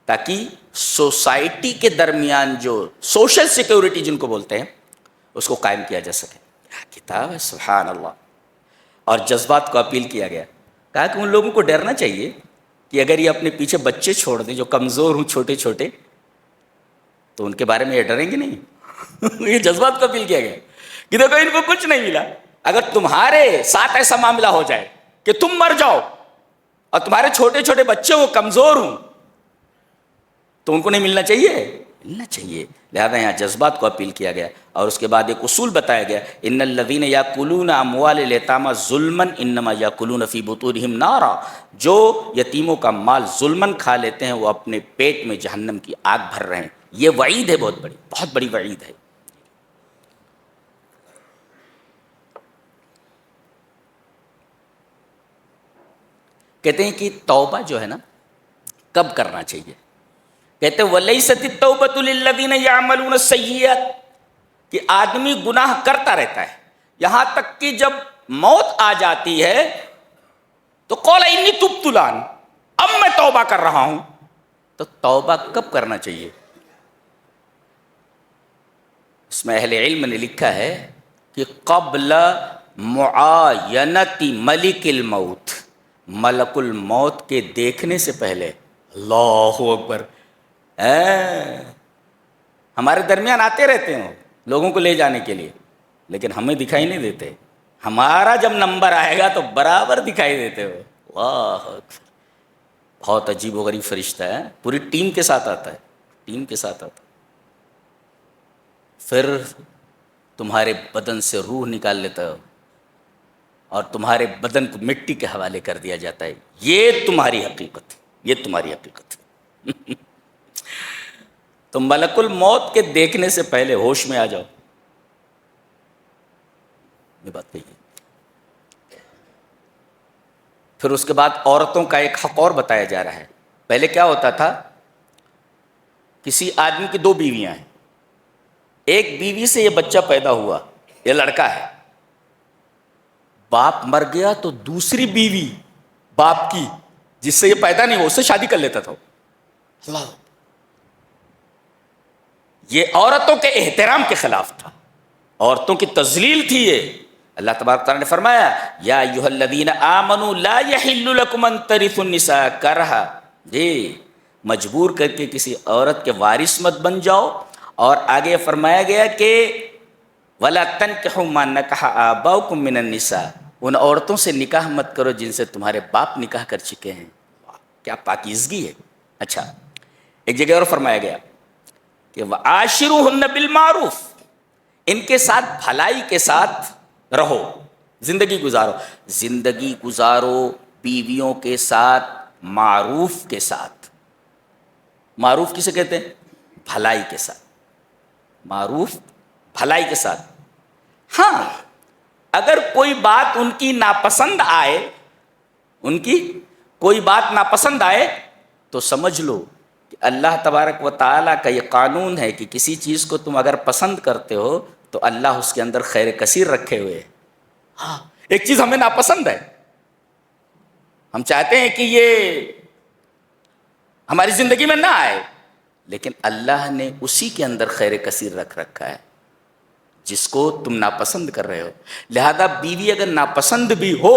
Speaker 2: تاکہ سوسائٹی کے درمیان جو سوشل سیکیورٹی جن کو بولتے ہیں اس کو قائم کیا جا سکے. کتاب ہے, سبحان اللہ. اور جذبات کو اپیل کیا گیا, کہا کہ ان لوگوں کو ڈرنا چاہیے کہ اگر یہ اپنے پیچھے بچے چھوڑ دیں جو کمزور ہوں, چھوٹے چھوٹے, تو ان کے بارے میں یہ ڈریں گے نہیں. یہ جذبات کو اپیل کیا گیا کہ دیکھو ان کو کچھ نہیں ملا, اگر تمہارے ساتھ ایسا معاملہ ہو جائے کہ تم مر جاؤ اور تمہارے چھوٹے چھوٹے بچے وہ کمزور ہوں, تو ان کو نہیں ملنا چاہیے, ملنا چاہیے. لہذا یہاں جذبات کو اپیل کیا گیا. اور اس کے بعد ایک اصول بتایا گیا, ان الذین یاکلون اموال الیتامی ظلما انما یاکلون فی بطونہم نارا, جو یتیموں کا مال ظلماً کھا لیتے ہیں وہ اپنے پیٹ میں جہنم کی آگ بھر رہے ہیں. یہ وعید ہے, بہت بڑی وعید ہے. کہتے ہیں کہ توبہ جو ہے نا کب کرنا چاہیے. کہتے ہیں وَلَيْسَتِ التَّوْبَةُ لِلَّذِينَ يَعْمَلُونَ السَّيِّئَاتِ, کہ آدمی گناہ کرتا رہتا ہے یہاں تک کہ جب موت آ جاتی ہے تو قَالَ إِنِّي تُبْتُ الْآنَ, اب میں توبہ کر رہا ہوں. تو توبہ کب کرنا چاہیے؟ اس میں اہل علم نے لکھا ہے کہ قبل معاینت ملک الموت, ملک الموت کے دیکھنے سے پہلے. اللہ اکبر. ہمارے درمیان آتے رہتے ہیں لوگوں کو لے جانے کے لیے, لیکن ہمیں دکھائی نہیں دیتے. ہمارا جب نمبر آئے گا تو برابر دکھائی دیتے ہو. واہ اکبر. بہت عجیب و غریب فرشتہ ہے. پوری ٹیم کے ساتھ آتا ہے, ٹیم کے ساتھ آتا ہے. پھر تمہارے بدن سے روح نکال لیتا ہے اور تمہارے بدن کو مٹی کے حوالے کر دیا جاتا ہے. یہ تمہاری حقیقت, یہ تمہاری حقیقت. تو ملک الموت کے دیکھنے سے پہلے ہوش میں آ جاؤ. یہ بات کہی. پھر اس کے بعد عورتوں کا ایک حق اور بتایا جا رہا ہے. پہلے کیا ہوتا تھا, کسی آدمی کی 2 بیویاں ہیں, ایک بیوی سے یہ بچہ پیدا ہوا, یہ لڑکا ہے, باپ مر گیا تو دوسری بیوی باپ کی جس سے یہ پیدا نہیں ہوا اس سے شادی کر لیتا تھا. اللہ, یہ عورتوں کے احترام کے خلاف تھا, عورتوں کی تذلیل تھی یہ. اللہ تبارک تعالیٰ نے فرمایا یا ایھا الذین آمنوا لا یحل لکم ان ترثوا النساء کرہا, جی مجبور کر کے کسی عورت کے وارث مت بن جاؤ. اور آگے فرمایا گیا کہ ولا تنکحوا ما نکح آباؤکم من النساء, ان عورتوں سے نکاح مت کرو جن سے تمہارے باپ نکاح کر چکے ہیں. کیا پاکیزگی ہے. اچھا, ایک جگہ اور فرمایا گیا کہ وعاشروہن بالمعروف, ان کے ساتھ بھلائی کے ساتھ رہو, زندگی گزارو. زندگی گزارو بیویوں کے ساتھ معروف کے ساتھ. معروف کسے کہتے ہیں؟ بھلائی کے ساتھ. معروف بھلائی کے ساتھ. ہاں اگر کوئی بات ان کی ناپسند آئے, ان کی کوئی بات ناپسند آئے تو سمجھ لو کہ اللہ تبارک و تعالیٰ کا یہ قانون ہے کہ کسی چیز کو تم اگر پسند کرتے ہو تو اللہ اس کے اندر خیر کثیر رکھے ہوئے. ہاں ایک چیز ہمیں ناپسند ہے, ہم چاہتے ہیں کہ یہ ہماری زندگی میں نہ آئے, لیکن اللہ نے اسی کے اندر خیر کثیر رکھ رکھا ہے جس کو تم ناپسند کر رہے ہو. لہذا بیوی اگر ناپسند بھی ہو,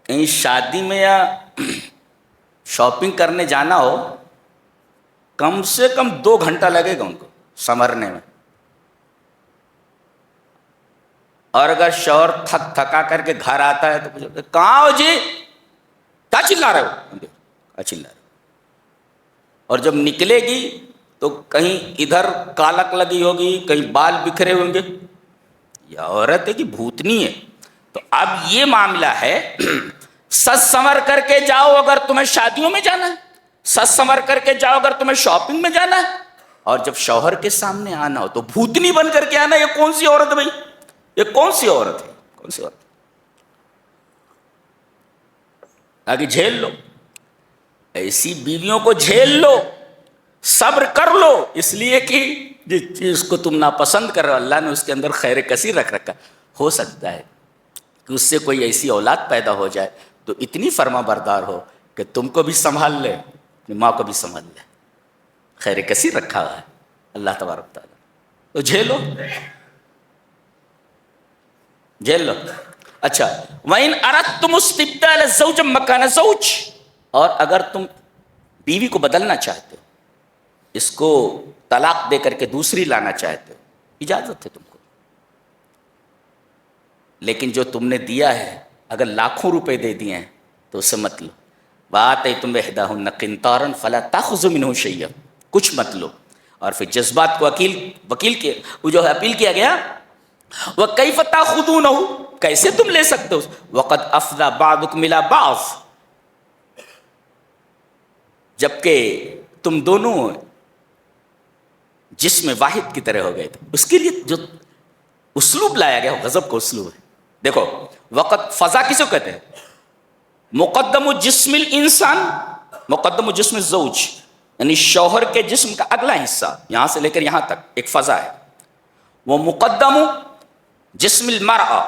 Speaker 2: کہیں شادی میں یا شاپنگ کرنے جانا ہو, کم سے کم 2 گھنٹہ لگے گا ان کو سنورنے میں. اور اگر شوہر تھک تھکا کر کے گھر آتا ہے تو پوچھتے کہاں ہو جی, کیا چلا رہے ہو, کیا چلا رہے ہو. اور جب نکلے گی تو کہیں ادھر کالک لگی ہوگی, کہیں بال بکھرے ہوں گے, یہ عورت ہے کہ بھوتنی ہے. تو اب یہ معاملہ ہے, سج سنور کر کے جاؤ اگر تمہیں شادیوں میں جانا ہے, سج سنور کر کے جاؤ اگر تمہیں شاپنگ میں جانا ہے, اور جب شوہر کے سامنے آنا ہو تو بھوتنی بن کر کے آنا. یہ کون سی عورت ہے بھائی, یہ کون سی عورت ہے, کون سی عورت. آگے جھیل لو, ایسی بیویوں کو جھیل لو, صبر کر لو, اس لیے کہ جس چیز کو تم ناپسند کر رہے ہو اللہ نے اس کے اندر خیر کثیر رکھ رکھا. ہو سکتا ہے کہ اس سے کوئی ایسی اولاد پیدا ہو جائے تو اتنی فرما بردار ہو کہ تم کو بھی سنبھال لے, اپنی ماں کو بھی سنبھال لے. خیر کثیر رکھا ہوا ہے اللہ تبارک تعالیٰ. تو جھیلو, جھیل لو. اچھا, وَإِنْ أَرَدْتُمُ اسْتِبْدَالَ زَوْجٍ مَّكَانَ زَوْجٍ, اور اگر تم بیوی کو بدلنا چاہتے ہو, اس کو طلاق دے کر کے دوسری لانا چاہتے ہو, اجازت ہے تم کو. لیکن جو تم نے دیا ہے اگر لاکھوں روپے دے دیے ہیں تو اسے مت لو. وَآتَيْتُمْ إِحْدَاهُنَّ قِنْطَارًا فَلَا تَأْخُذُوا مِنْهُ شَيْئًا, کچھ مت لو. اور پھر جذبات کو وکیل کے وہ جو ہے اپیل کیا گیا, وَكَيْفَ تَأْخُذُونَهُ, کیسے تم لے سکتے ہو, وَقَدْ أَفْضَىٰ بَعْضُكُمْ إِلَىٰ بَعْضٍ, جبکہ تم دونوں جسم واحد کی طرح ہو گئے تھے. اس کے لیے جو اسلوب لایا گیا وہ غضب کا اسلوب ہے. دیکھو وقت فضا کسے کہتے ہیں, مقدم جسم الانسان مقدم جسم الزوج, یعنی شوہر کے جسم کا اگلا حصہ یہاں سے لے کر یہاں تک ایک فضا ہے. وہ مقدم جسم المرأة,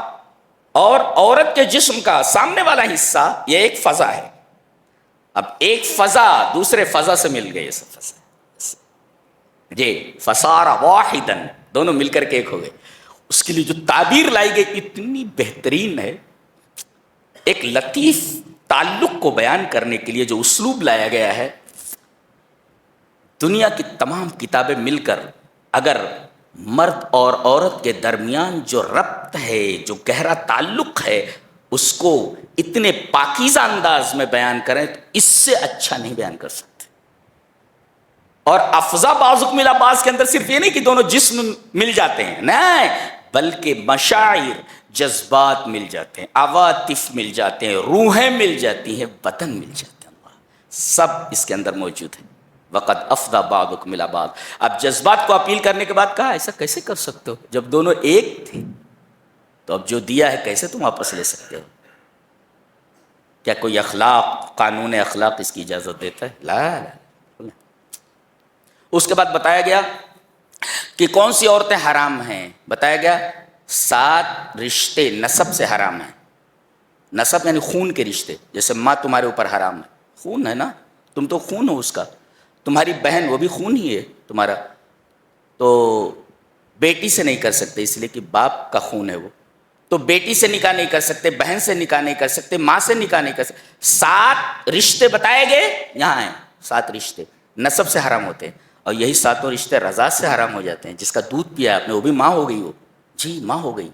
Speaker 2: اور عورت کے جسم کا سامنے والا حصہ یہ ایک فضا ہے. اب ایک فضا دوسرے فضا سے مل گئی, سب فضا جی فصار واحدا, دونوں مل کر کے ایک ہو گئے. اس کے لیے جو تعبیر لائی گئی اتنی بہترین ہے. ایک لطیف تعلق کو بیان کرنے کے لیے جو اسلوب لایا گیا ہے, دنیا کی تمام کتابیں مل کر اگر مرد اور عورت کے درمیان جو ربط ہے، جو گہرا تعلق ہے، اس کو اتنے پاکیزہ انداز میں بیان کریں تو اس سے اچھا نہیں بیان کر سکتے۔ اور افضا بعضکم الی بعض کے اندر صرف یہ نہیں کہ دونوں جسم مل جاتے ہیں، نہیں، بلکہ مشاعر، جذبات مل جاتے ہیں، عواطف مل جاتے ہیں، روحیں مل جاتی ہیں، بدن مل جاتے ہیں، اللہ سب اس کے اندر موجود ہے۔ وقد افضا بعضکم الی بعض، اب جذبات کو اپیل کرنے کے بعد کہا ایسا کیسے کر سکتے ہو جب دونوں ایک تھے؟ تو اب جو دیا ہے کیسے تم واپس لے سکتے ہو؟ کیا کوئی اخلاق، قانون اخلاق اس کی اجازت دیتا ہے؟ لا۔ اس کے بعد بتایا گیا کہ کون سی عورتیں حرام ہیں، بتایا گیا 7 رشتے نسب سے حرام ہیں۔ نسب یعنی خون کے رشتے، جیسے ماں تمہارے اوپر حرام ہے، خون ہے نا، تم تو خون ہو اس کا، تمہاری بہن وہ بھی خون ہی ہے تمہارا، تو بیٹی سے نہیں کر سکتے اس لیے کہ باپ کا خون ہے وہ، تو بیٹی سے نکاح نہیں کر سکتے، بہن سے نکاح نہیں کر سکتے، ماں سے نکاح نہیں کر سکتے۔ 7 رشتے بتائے گئے یہاں ہیں، 7 رشتے نسب سے حرام ہوتے ہیں، اور یہی 7 رشتے رضاعت سے حرام ہو جاتے ہیں۔ جس کا دودھ پیا آپ نے وہ بھی ماں ہو گئی، وہ جی ماں ہو گئی۔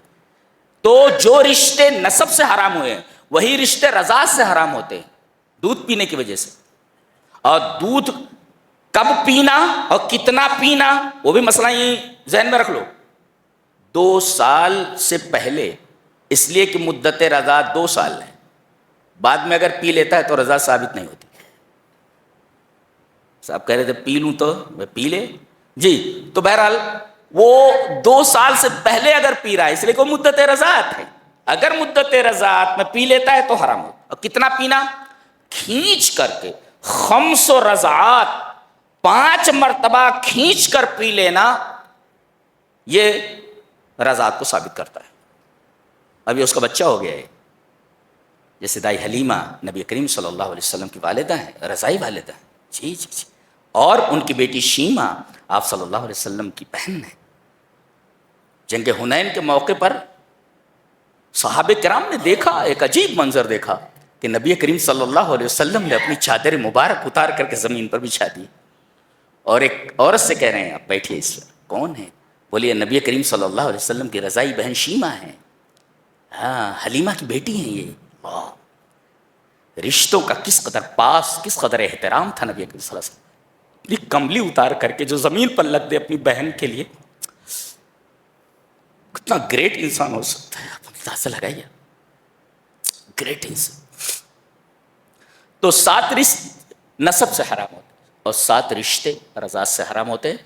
Speaker 2: تو جو رشتے نسب سے حرام ہوئے ہیں وہی رشتے رضاعت سے حرام ہوتے ہیں، دودھ پینے کی وجہ سے۔ اور دودھ کب پینا اور کتنا پینا وہ بھی مسئلہ یہ ذہن میں رکھ لو۔ 2 سال سے پہلے، اس لیے کہ مدت رضاعت 2 سال ہے، بعد میں اگر پی لیتا ہے تو رضاعت ثابت نہیں ہوتی۔ صاحب کہہ رہے تھے پی لوں تو میں پی لے، جی، تو بہرحال وہ 2 سال سے پہلے اگر پی رہا ہے اس لیے کہ وہ مدت رضاعت ہے، اگر مدت رضاعت میں پی لیتا ہے تو حرام ہو۔ اور کتنا پینا؟ کھینچ کر کے 5 رضاعت، 5 مرتبہ کھینچ کر پی لینا، یہ رضاعت کو ثابت کرتا ہے۔ ابھی اس کا بچہ ہو گیا ہے، جیسے دائی حلیمہ نبی کریم صلی اللہ علیہ وسلم کی والدہ ہیں، رضائی والدہ ہیں، جی جی جی، اور ان کی بیٹی شیمہ آپ صلی اللہ علیہ وسلم کی بہن ہے۔ جنگ حنین کے موقع پر صحابہ کرام نے دیکھا، ایک عجیب منظر دیکھا کہ نبی کریم صلی اللہ علیہ وسلم نے اپنی چادر مبارک اتار کر کے زمین پر بچھا دی، اور ایک عورت سے کہہ رہے ہیں آپ بیٹھیے اس پر، کون ہے؟ بولیے نبی کریم صلی اللہ علیہ وسلم کی رضائی بہن شیمہ ہیں، ہاں حلیمہ کی بیٹی ہیں یہ۔ واہ، رشتوں کا کس قدر پاس، کس قدر احترام تھا نبی کریم صلی اللہ علیہ وسلم۔ یہ کملی اتار کر کے جو زمین پر لگ دے اپنی بہن کے لیے، کتنا گریٹ انسان ہو سکتا ہے، آپ اندازہ لگائیے، گریٹ انسان۔ تو 7 رشتے نسب سے حرام ہوتے ہیں، اور 7 رشتے رضاعت سے حرام ہوتے ہیں،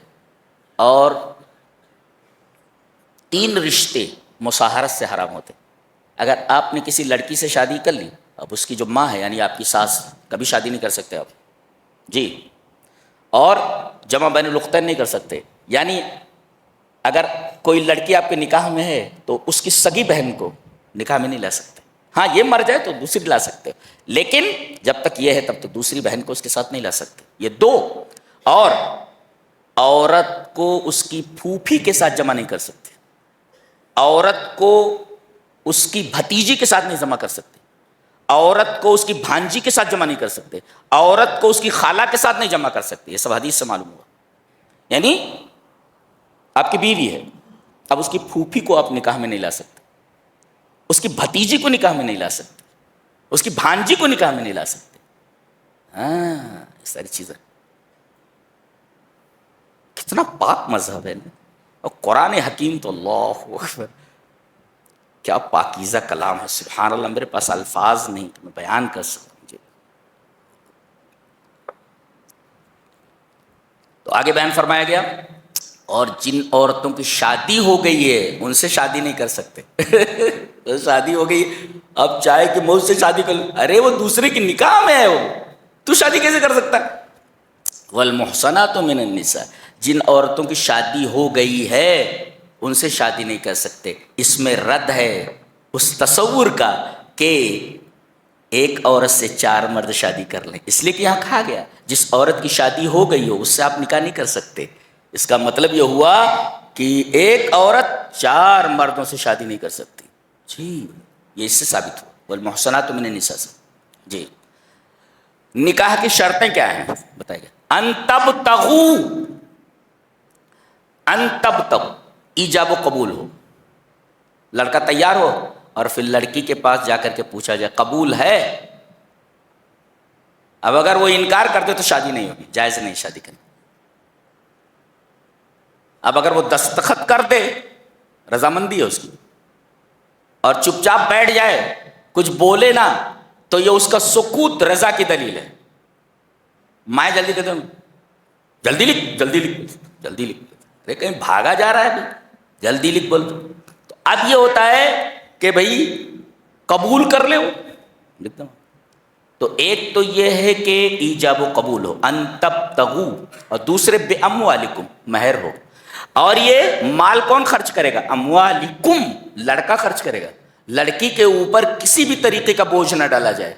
Speaker 2: اور 3 رشتے مصاہرت سے حرام ہوتے ہیں۔ اگر آپ نے کسی لڑکی سے شادی کر لی، اب اس کی جو ماں ہے یعنی آپ کی ساس، کبھی شادی نہیں کر سکتے آپ، جی، اور جمع بین الاختین نہیں کر سکتے، یعنی اگر کوئی لڑکی آپ کے نکاح میں ہے تو اس کی سگی بہن کو نکاح میں نہیں لا سکتے، ہاں یہ مر جائے تو دوسری لا سکتے، لیکن جب تک یہ ہے تب تو دوسری بہن کو اس کے ساتھ نہیں لا سکتے، یہ 2۔ اور عورت کو اس کی پھوپھی کے ساتھ جمع نہیں کر سکتے، عورت کو اس کی بھتیجی کے ساتھ نہیں جمع کر سکتے، عورت کو اس کی بھانجی کے ساتھ جمع نہیں کر سکتے، عورت کو اس کی خالہ کے ساتھ نہیں جمع کر سکتے، یہ سب حدیث سے معلوم ہوا۔ یعنی آپ کی بیوی ہے، اب اس کی پھوپھی کو آپ نکاح میں نہیں لا سکتے، اس کی بھتیجی کو نکاح میں نہیں لا سکتے، اس کی بھانجی کو نکاح میں نہیں لا سکتے، ہاں ساری چیزیں، کتنا پاک مذہب ہے نا۔ اور قرآن حکیم تو اللہ اکبر، کیا پاکیزہ کلام ہے، سبحان اللہ، میرے پاس الفاظ نہیں کہ میں بیان کر سکوں۔ تو آگے بیان فرمایا گیا، اور جن عورتوں کی شادی ہو گئی ہے ان سے شادی نہیں کر سکتے۔ شادی ہو گئی، اب چاہے کہ مجھ سے شادی کر لوں، ارے وہ دوسرے کی نکاح میں ہے، وہ تو شادی کیسے کر سکتا ہے؟ والمحصنات من النساء، جن عورتوں کی شادی ہو گئی ہے ان سے شادی نہیں کر سکتے۔ اس میں رد ہے اس تصور کا کہ ایک عورت سے 4 مرد شادی کر لیں، اس لیے کہ یہاں کہا گیا جس عورت کی شادی ہو گئی ہو اس سے آپ نکاح نہیں کر سکتے۔ اس کا مطلب یہ ہوا کہ ایک عورت 4 مردوں سے شادی نہیں کر سکتی، جی، یہ اس سے ثابت ہوا، والمحصنات من النساء سے۔ جی، نکاح کی شرطیں کیا ہیں بتائیے گا؟ ان تبتغوا ایجاب و قبول ہو، لڑکا تیار ہو اور پھر لڑکی کے پاس جا کر کے پوچھا جائے قبول ہے. اب اگر وہ انکار کر دے تو شادی نہیں ہوگی، جائز نہیں شادی کرنی. اب اگر وہ دستخط کر دے رضامندی ہے اس کی، اور چپ چاپ بیٹھ جائے کچھ بولے نا، تو یہ اس کا سکوت رضا کی دلیل ہے. مائیں جلدی کہتے ہیں جلدی لکھ جلدی لکھ جلدی لکھ، ارے کہیں بھاگا جا رہا ہے جلدی لکھ بول. تو اب یہ ہوتا ہے کہ بھائی قبول کر لے وہ لکھتا ہوں. تو ایک تو یہ ہے کہ ایجاب و قبول ہو، ان تبتغوا، اور دوسرے بے اموالکم مہر ہو. اور یہ مال کون خرچ کرے گا؟ اموالکم، لڑکا خرچ کرے گا. لڑکی کے اوپر کسی بھی طریقے کا بوجھ نہ ڈالا جائے.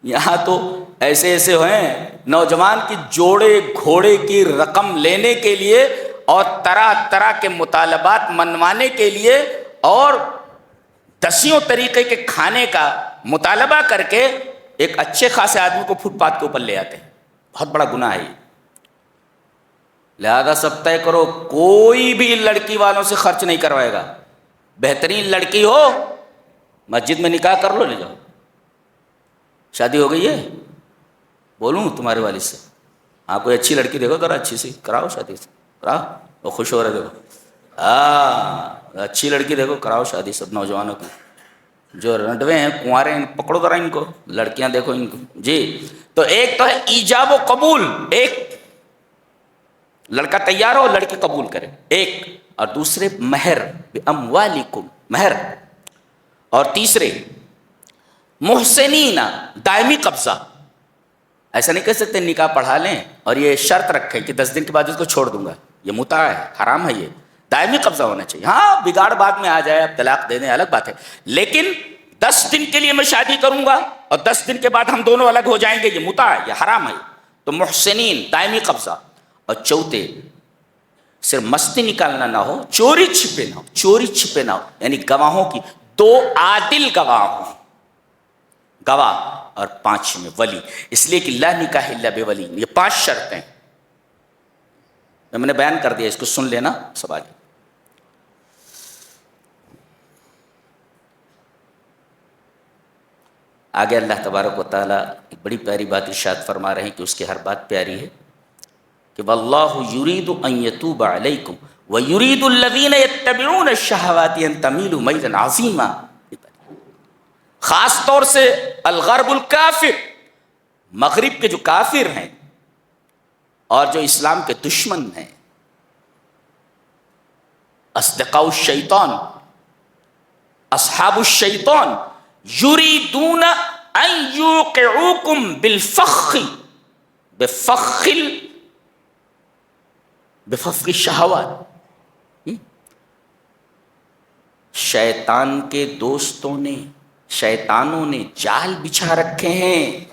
Speaker 2: یہاں تو ایسے ایسے ہیں نوجوان کی جوڑے گھوڑے کی رقم لینے کے لیے اور طرح طرح کے مطالبات منوانے کے لیے اور دسیوں طریقے کے کھانے کا مطالبہ کر کے ایک اچھے خاصے آدمی کو فٹ پاتھ کے اوپر لے آتے ہیں. بہت بڑا گناہ ہے یہ. لہذا سب طے کرو کوئی بھی لڑکی والوں سے خرچ نہیں کروائے گا. بہترین لڑکی ہو مسجد میں نکاح کر لو، لے جاؤ. شادی ہو گئی ہے بولوں تمہارے والد سے، ہاں کوئی اچھی لڑکی دیکھو ذرا اچھی سی کراؤ، شادی سے کراؤ. وہ خوش ہو رہے دیکھو، ہاں اچھی لڑکی دیکھو کراؤ شادی. سب نوجوانوں کی جو رنڈوے ہیں کنوارے ہیں پکڑو ذرا ان کو، لڑکیاں دیکھو ان کو. جی تو ایک تو ہے ایجاب و قبول، ایک لڑکا تیار ہو لڑکی قبول کرے ایک، اور دوسرے مہر باموالکم مہر، اور تیسرے محسنین دائمی قبضہ. ایسا نہیں کہہ سکتے نکاح پڑھا لیں اور یہ شرط رکھیں کہ 10 دن کے بعد اس کو چھوڑ دوں گا، یہ متاع ہے حرام ہے. یہ دائمی قبضہ ہونا چاہیے. ہاں بگاڑ بعد میں آ جائے اب طلاق دے دیں الگ بات ہے، لیکن 10 دن کے لیے میں شادی کروں گا اور 10 دن کے بعد ہم دونوں الگ ہو جائیں گے، یہ متاع ہے، یہ حرام ہے. تو محسنین دائمی قبضہ. اور چوتھے صرف مستی نکالنا نہ ہو، چوری چھپے نہ ہو، چوری چھپے نہ ہو، یعنی گواہوں کی 2 عادل گواہ ہوں، گواہ، اور 5 میں ولی. اس لیے کہ لا نکاح الا بولی، یہ 5 شرطیں میں نے بیان کر دیا، اس کو سن لینا سب آگے. آگے اللہ تبارک و تعالیٰ ایک بڑی پیاری بات ارشاد فرما رہے ہیں کہ اس کی ہر بات پیاری ہے کہ واللہ یرید ان یتوب علیکم ویرید الذین یتبعون الشہوات ان تمیلوا میلا عظیما. خاص طور سے الغرب الکافر، مغرب کے جو کافر ہیں اور جو اسلام کے دشمن ہیں، اصدقاء الشیطان، اصحاب الشیطان، یریدون ان یوقعوکم بالفخ بفخ الشہوات. شیطان کے دوستوں نے، شیطانوں نے جال بچھا رکھے ہیں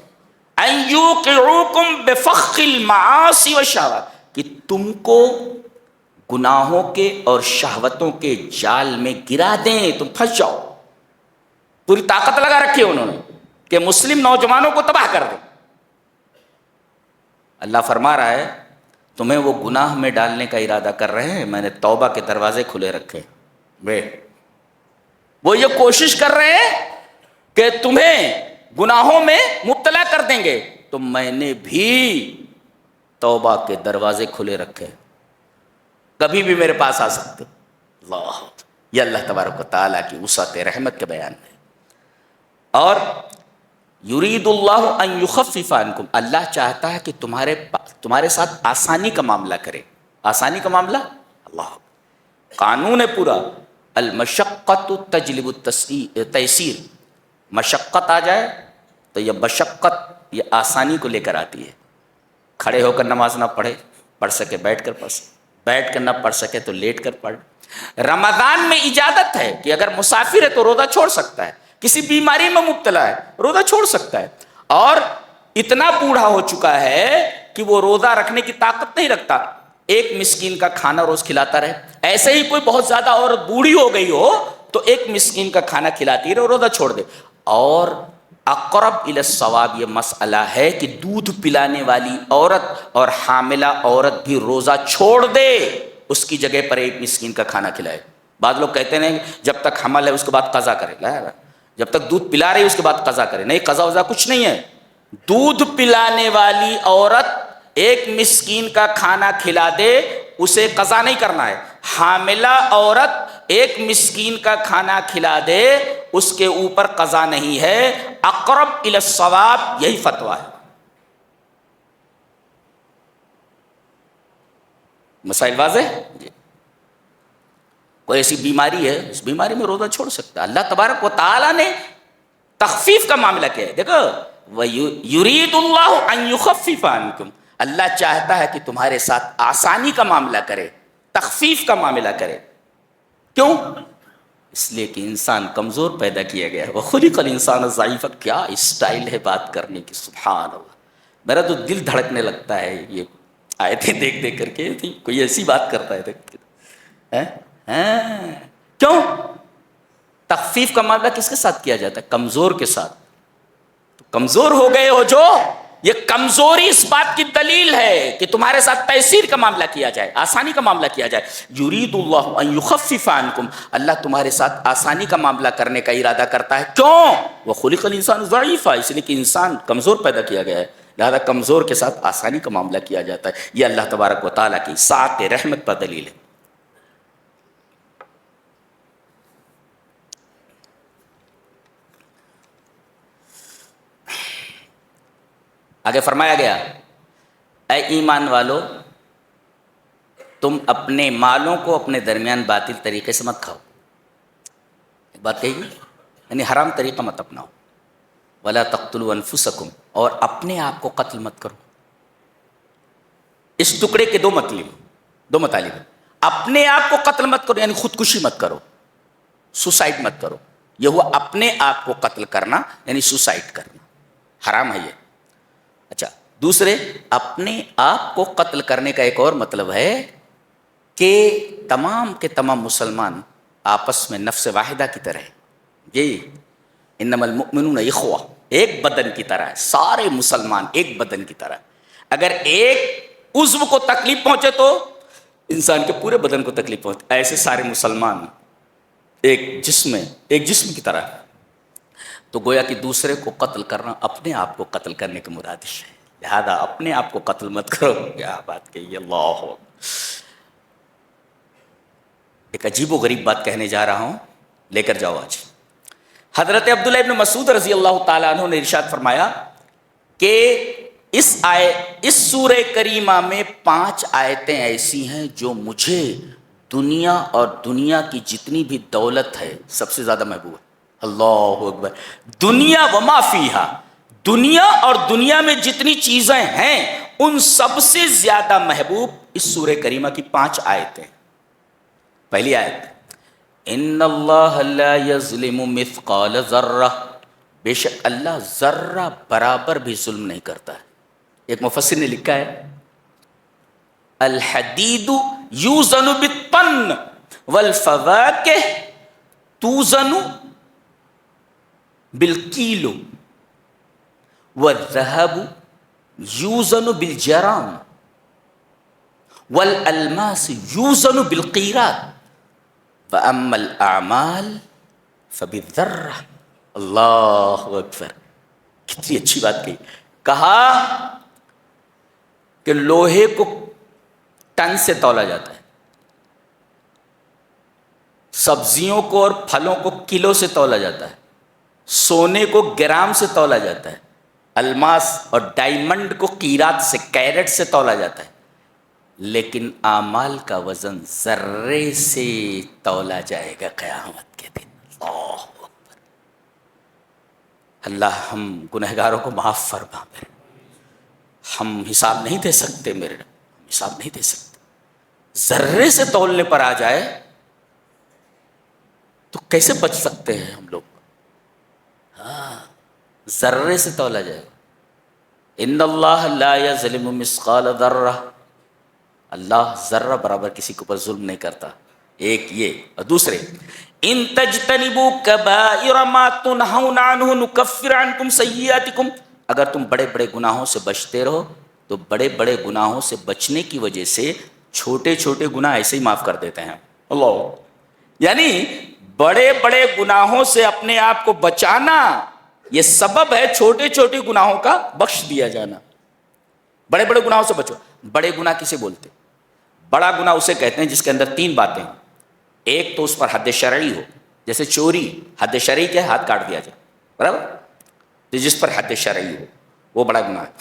Speaker 2: ان یوقعوکم بفخ المعاصی والشہوات، کہ تم کو گناہوں کے اور شہوتوں کے جال میں گرا دیں، تم پھنس جاؤ. پوری طاقت لگا رکھی ہے انہوں نے کہ مسلم نوجوانوں کو تباہ کر دیں. اللہ فرما رہا ہے تمہیں وہ گناہ میں ڈالنے کا ارادہ کر رہے ہیں، میں نے توبہ کے دروازے کھلے رکھے. وہ یہ کوشش کر رہے ہیں کہ تمہیں گناہوں میں مبتلا کر دیں گے، تو میں نے بھی توبہ کے دروازے کھلے رکھے، کبھی بھی میرے پاس آ سکتے. اللہ، یہ اللہ تبارک و تعالیٰ کی وسعت رحمت کے بیان ہے. اور یرید اللہ ان یخفف عنکم، اللہ چاہتا ہے کہ تمہارے ساتھ آسانی کا معاملہ کرے. آسانی کا معاملہ، اللہ قانون ہے پورا، المشقت تجلب التیسیر. مشقت آ جائے تو یہ مشقت یہ آسانی کو لے کر آتی ہے. کھڑے ہو کر نماز نہ پڑھ سکے بیٹھ کر پڑھ سکے، بیٹھ کر نہ پڑھ سکے تو لیٹ کر پڑھ. رمضان میں اجازت ہے کہ اگر مسافر ہے تو روزہ چھوڑ سکتا ہے، کسی بیماری میں مبتلا ہے روزہ چھوڑ سکتا ہے، اور اتنا بوڑھا ہو چکا ہے کہ وہ روزہ رکھنے کی طاقت نہیں رکھتا، ایک مسکین کا کھانا روز کھلاتا رہے. ایسے ہی کوئی بہت زیادہ عورت بوڑھی ہو گئی ہو تو ایک مسکین کا کھانا کھلاتی رہے، روزہ چھوڑ دے. اور اقرب الی الصواب یہ مسئلہ ہے کہ دودھ پلانے والی عورت اور حاملہ عورت بھی روزہ چھوڑ دے، اس کی جگہ پر ایک مسکین کا کھانا کھلائے۔ بعض لوگ کہتے ہیں جب تک حمل ہے اس کے بعد قضا کرے، لا جب تک دودھ پلا رہی ہے اس کے بعد قضا کرے، نہیں، قضا وضا کچھ نہیں ہے۔ دودھ پلانے والی عورت ایک مسکین کا کھانا کھلا دے، اسے قضا نہیں کرنا ہے۔ حاملہ عورت ایک مسکین کا کھانا کھلا دے، اس کے اوپر قضا نہیں ہے۔ اقرب الی الصواب یہی فتویٰ ہے۔ مسائل واضح؟ جی۔ کوئی ایسی بیماری ہے، اس بیماری میں روزہ چھوڑ سکتا ہے، اللہ تبارک و تعالیٰ نے تخفیف کا معاملہ کیا ہے۔ دیکھو یرید اللہ ان یخفف عنکم، اللہ چاہتا ہے کہ تمہارے ساتھ آسانی کا معاملہ کرے، تخفیف کا معاملہ کرے۔ کیوں؟ اس لیے کہ انسان کمزور پیدا کیا گیا ہے۔ وَخُلِقَ الْإِنسَانُ ضَعِيفًا، کیا اسٹائل ہے بات کرنے کی، سبحان اللہ۔ میرا تو دل دھڑکنے لگتا ہے یہ آیتیں دیکھ دیکھ کر کے، کوئی ایسی بات کرتا ہے دیکھ کے۔ کیوں؟ تخفیف کا معاملہ کس کے ساتھ کیا جاتا ہے؟ کمزور کے ساتھ۔ تو کمزور ہو گئے ہو جو، یہ کمزوری اس بات کی دلیل ہے کہ تمہارے ساتھ تیسیر کا معاملہ کیا جائے، آسانی کا معاملہ کیا جائے۔ یرید اللہ ان یخفف عنکم، اللہ تمہارے ساتھ آسانی کا معاملہ کرنے کا ارادہ کرتا ہے۔ کیوں؟ وخلق الانسان ضعیفا، اس لیے کہ انسان کمزور پیدا کیا گیا ہے، لہذا کمزور کے ساتھ آسانی کا معاملہ کیا جاتا ہے۔ یہ اللہ تبارک و تعالیٰ کی سعت رحمت پر دلیل ہے۔ آگے فرمایا گیا، اے ایمان والو، تم اپنے مالوں کو اپنے درمیان باطل طریقے سے مت کھاؤ۔ ایک بات کہی گی، یعنی حرام طریقہ مت اپناؤ۔ ولا تقتلوا انفسکم، اور اپنے آپ کو قتل مت کرو۔ اس ٹکڑے کے دو مطالب، اپنے آپ کو قتل مت کرو یعنی خودکشی مت کرو، سوسائڈ مت کرو۔ یہ ہوا اپنے آپ کو قتل کرنا یعنی سوسائڈ کرنا، حرام ہے یہ۔ اچھا، دوسرے، اپنے آپ کو قتل کرنے کا ایک اور مطلب ہے کہ تمام کے تمام مسلمان آپس میں نفس واحدہ کی طرح ہیں۔ جی، انما المؤمنون اخوہ، ایک بدن کی طرح ہے، سارے مسلمان ایک بدن کی طرح۔ اگر ایک عضو کو تکلیف پہنچے تو انسان کے پورے بدن کو تکلیف پہنچے، ایسے سارے مسلمان ایک جسم کی طرح ہے۔ تو گویا کہ دوسرے کو قتل کرنا اپنے آپ کو قتل کرنے کی مرادف ہے، لہذا اپنے آپ کو قتل مت کرو۔ کیا بات کہی، اللہ۔ ایک عجیب و غریب بات کہنے جا رہا ہوں، لے کر جاؤ آج۔ حضرت عبداللہ ابن مسعود رضی اللہ تعالیٰ عنہ نے ارشاد فرمایا کہ اس سورہ کریمہ میں 5 آیتیں ایسی ہیں جو مجھے دنیا اور دنیا کی جتنی بھی دولت ہے سب سے زیادہ محبوب ہے۔ اللہ اکبر۔ دنیا وما فیہا، دنیا اور دنیا میں جتنی چیزیں ہیں ان سب سے زیادہ محبوب اس سورہ کریمہ کی 5 آیتیں۔ پہلی آیت، ان اللہ لا یظلم مثقال ذرہ، بے شک اللہ ذرہ برابر بھی ظلم نہیں کرتا ہے۔ ایک مفسر نے لکھا ہے، الحدید یوزن بالطن والفواکہ توزن بالکیلو والذہب یوزن بالجرام والالماس یوزن بالقیرات واما الاعمال فبالذرہ۔ اللہ اکبر، کتنی اچھی بات کہی۔ کہا کہ لوہے کو ٹن سے تولا جاتا ہے، سبزیوں کو اور پھلوں کو کلو سے تولا جاتا ہے، سونے کو گرام سے تولا جاتا ہے، الماس اور ڈائمنڈ کو قیرات سے، کیرٹ سے تولا جاتا ہے، لیکن اعمال کا وزن ذرے سے تولا جائے گا قیامت کے دن۔ اللہ اکبر۔ اللہ ہم گنہگاروں کو معاف فرما میرے، ہم حساب نہیں دے سکتے، میرے حساب نہیں دے سکتے۔ ذرے سے تولنے پر آ جائے تو کیسے بچ سکتے ہیں ہم لوگ؟ ذرے سے تولا جائے گا۔ ان اللہ لا یظلم مثقال ذرہ، اللہ ذرہ برابر کسی کے اوپر ظلم نہیں کرتا۔ ایک یہ، اور دوسرے ان تجتنبوا کبائر ما تنہون عنہ نکفر عنکم سیئاتکم، اگر تم بڑے بڑے گناہوں سے بچتے رہو تو بڑے بڑے گناہوں سے بچنے کی وجہ سے چھوٹے چھوٹے گناہ ایسے ہی معاف کر دیتے ہیں اللہ. یعنی بڑے بڑے گناہوں سے اپنے آپ کو بچانا یہ سبب ہے چھوٹے چھوٹے گناہوں کا بخش دیا جانا. بڑے بڑے گناہوں سے بچو. بڑے گناہ کسے بولتے؟ بڑا گناہ اسے کہتے ہیں جس کے اندر تین باتیں ہیں. ایک تو اس پر حد شرعی ہو، جیسے چوری، حد شرعی کیا ہے؟ ہاتھ کاٹ دیا جائے، برابر؟ تو جس پر حد شرعی ہو وہ بڑا گناہ ہے.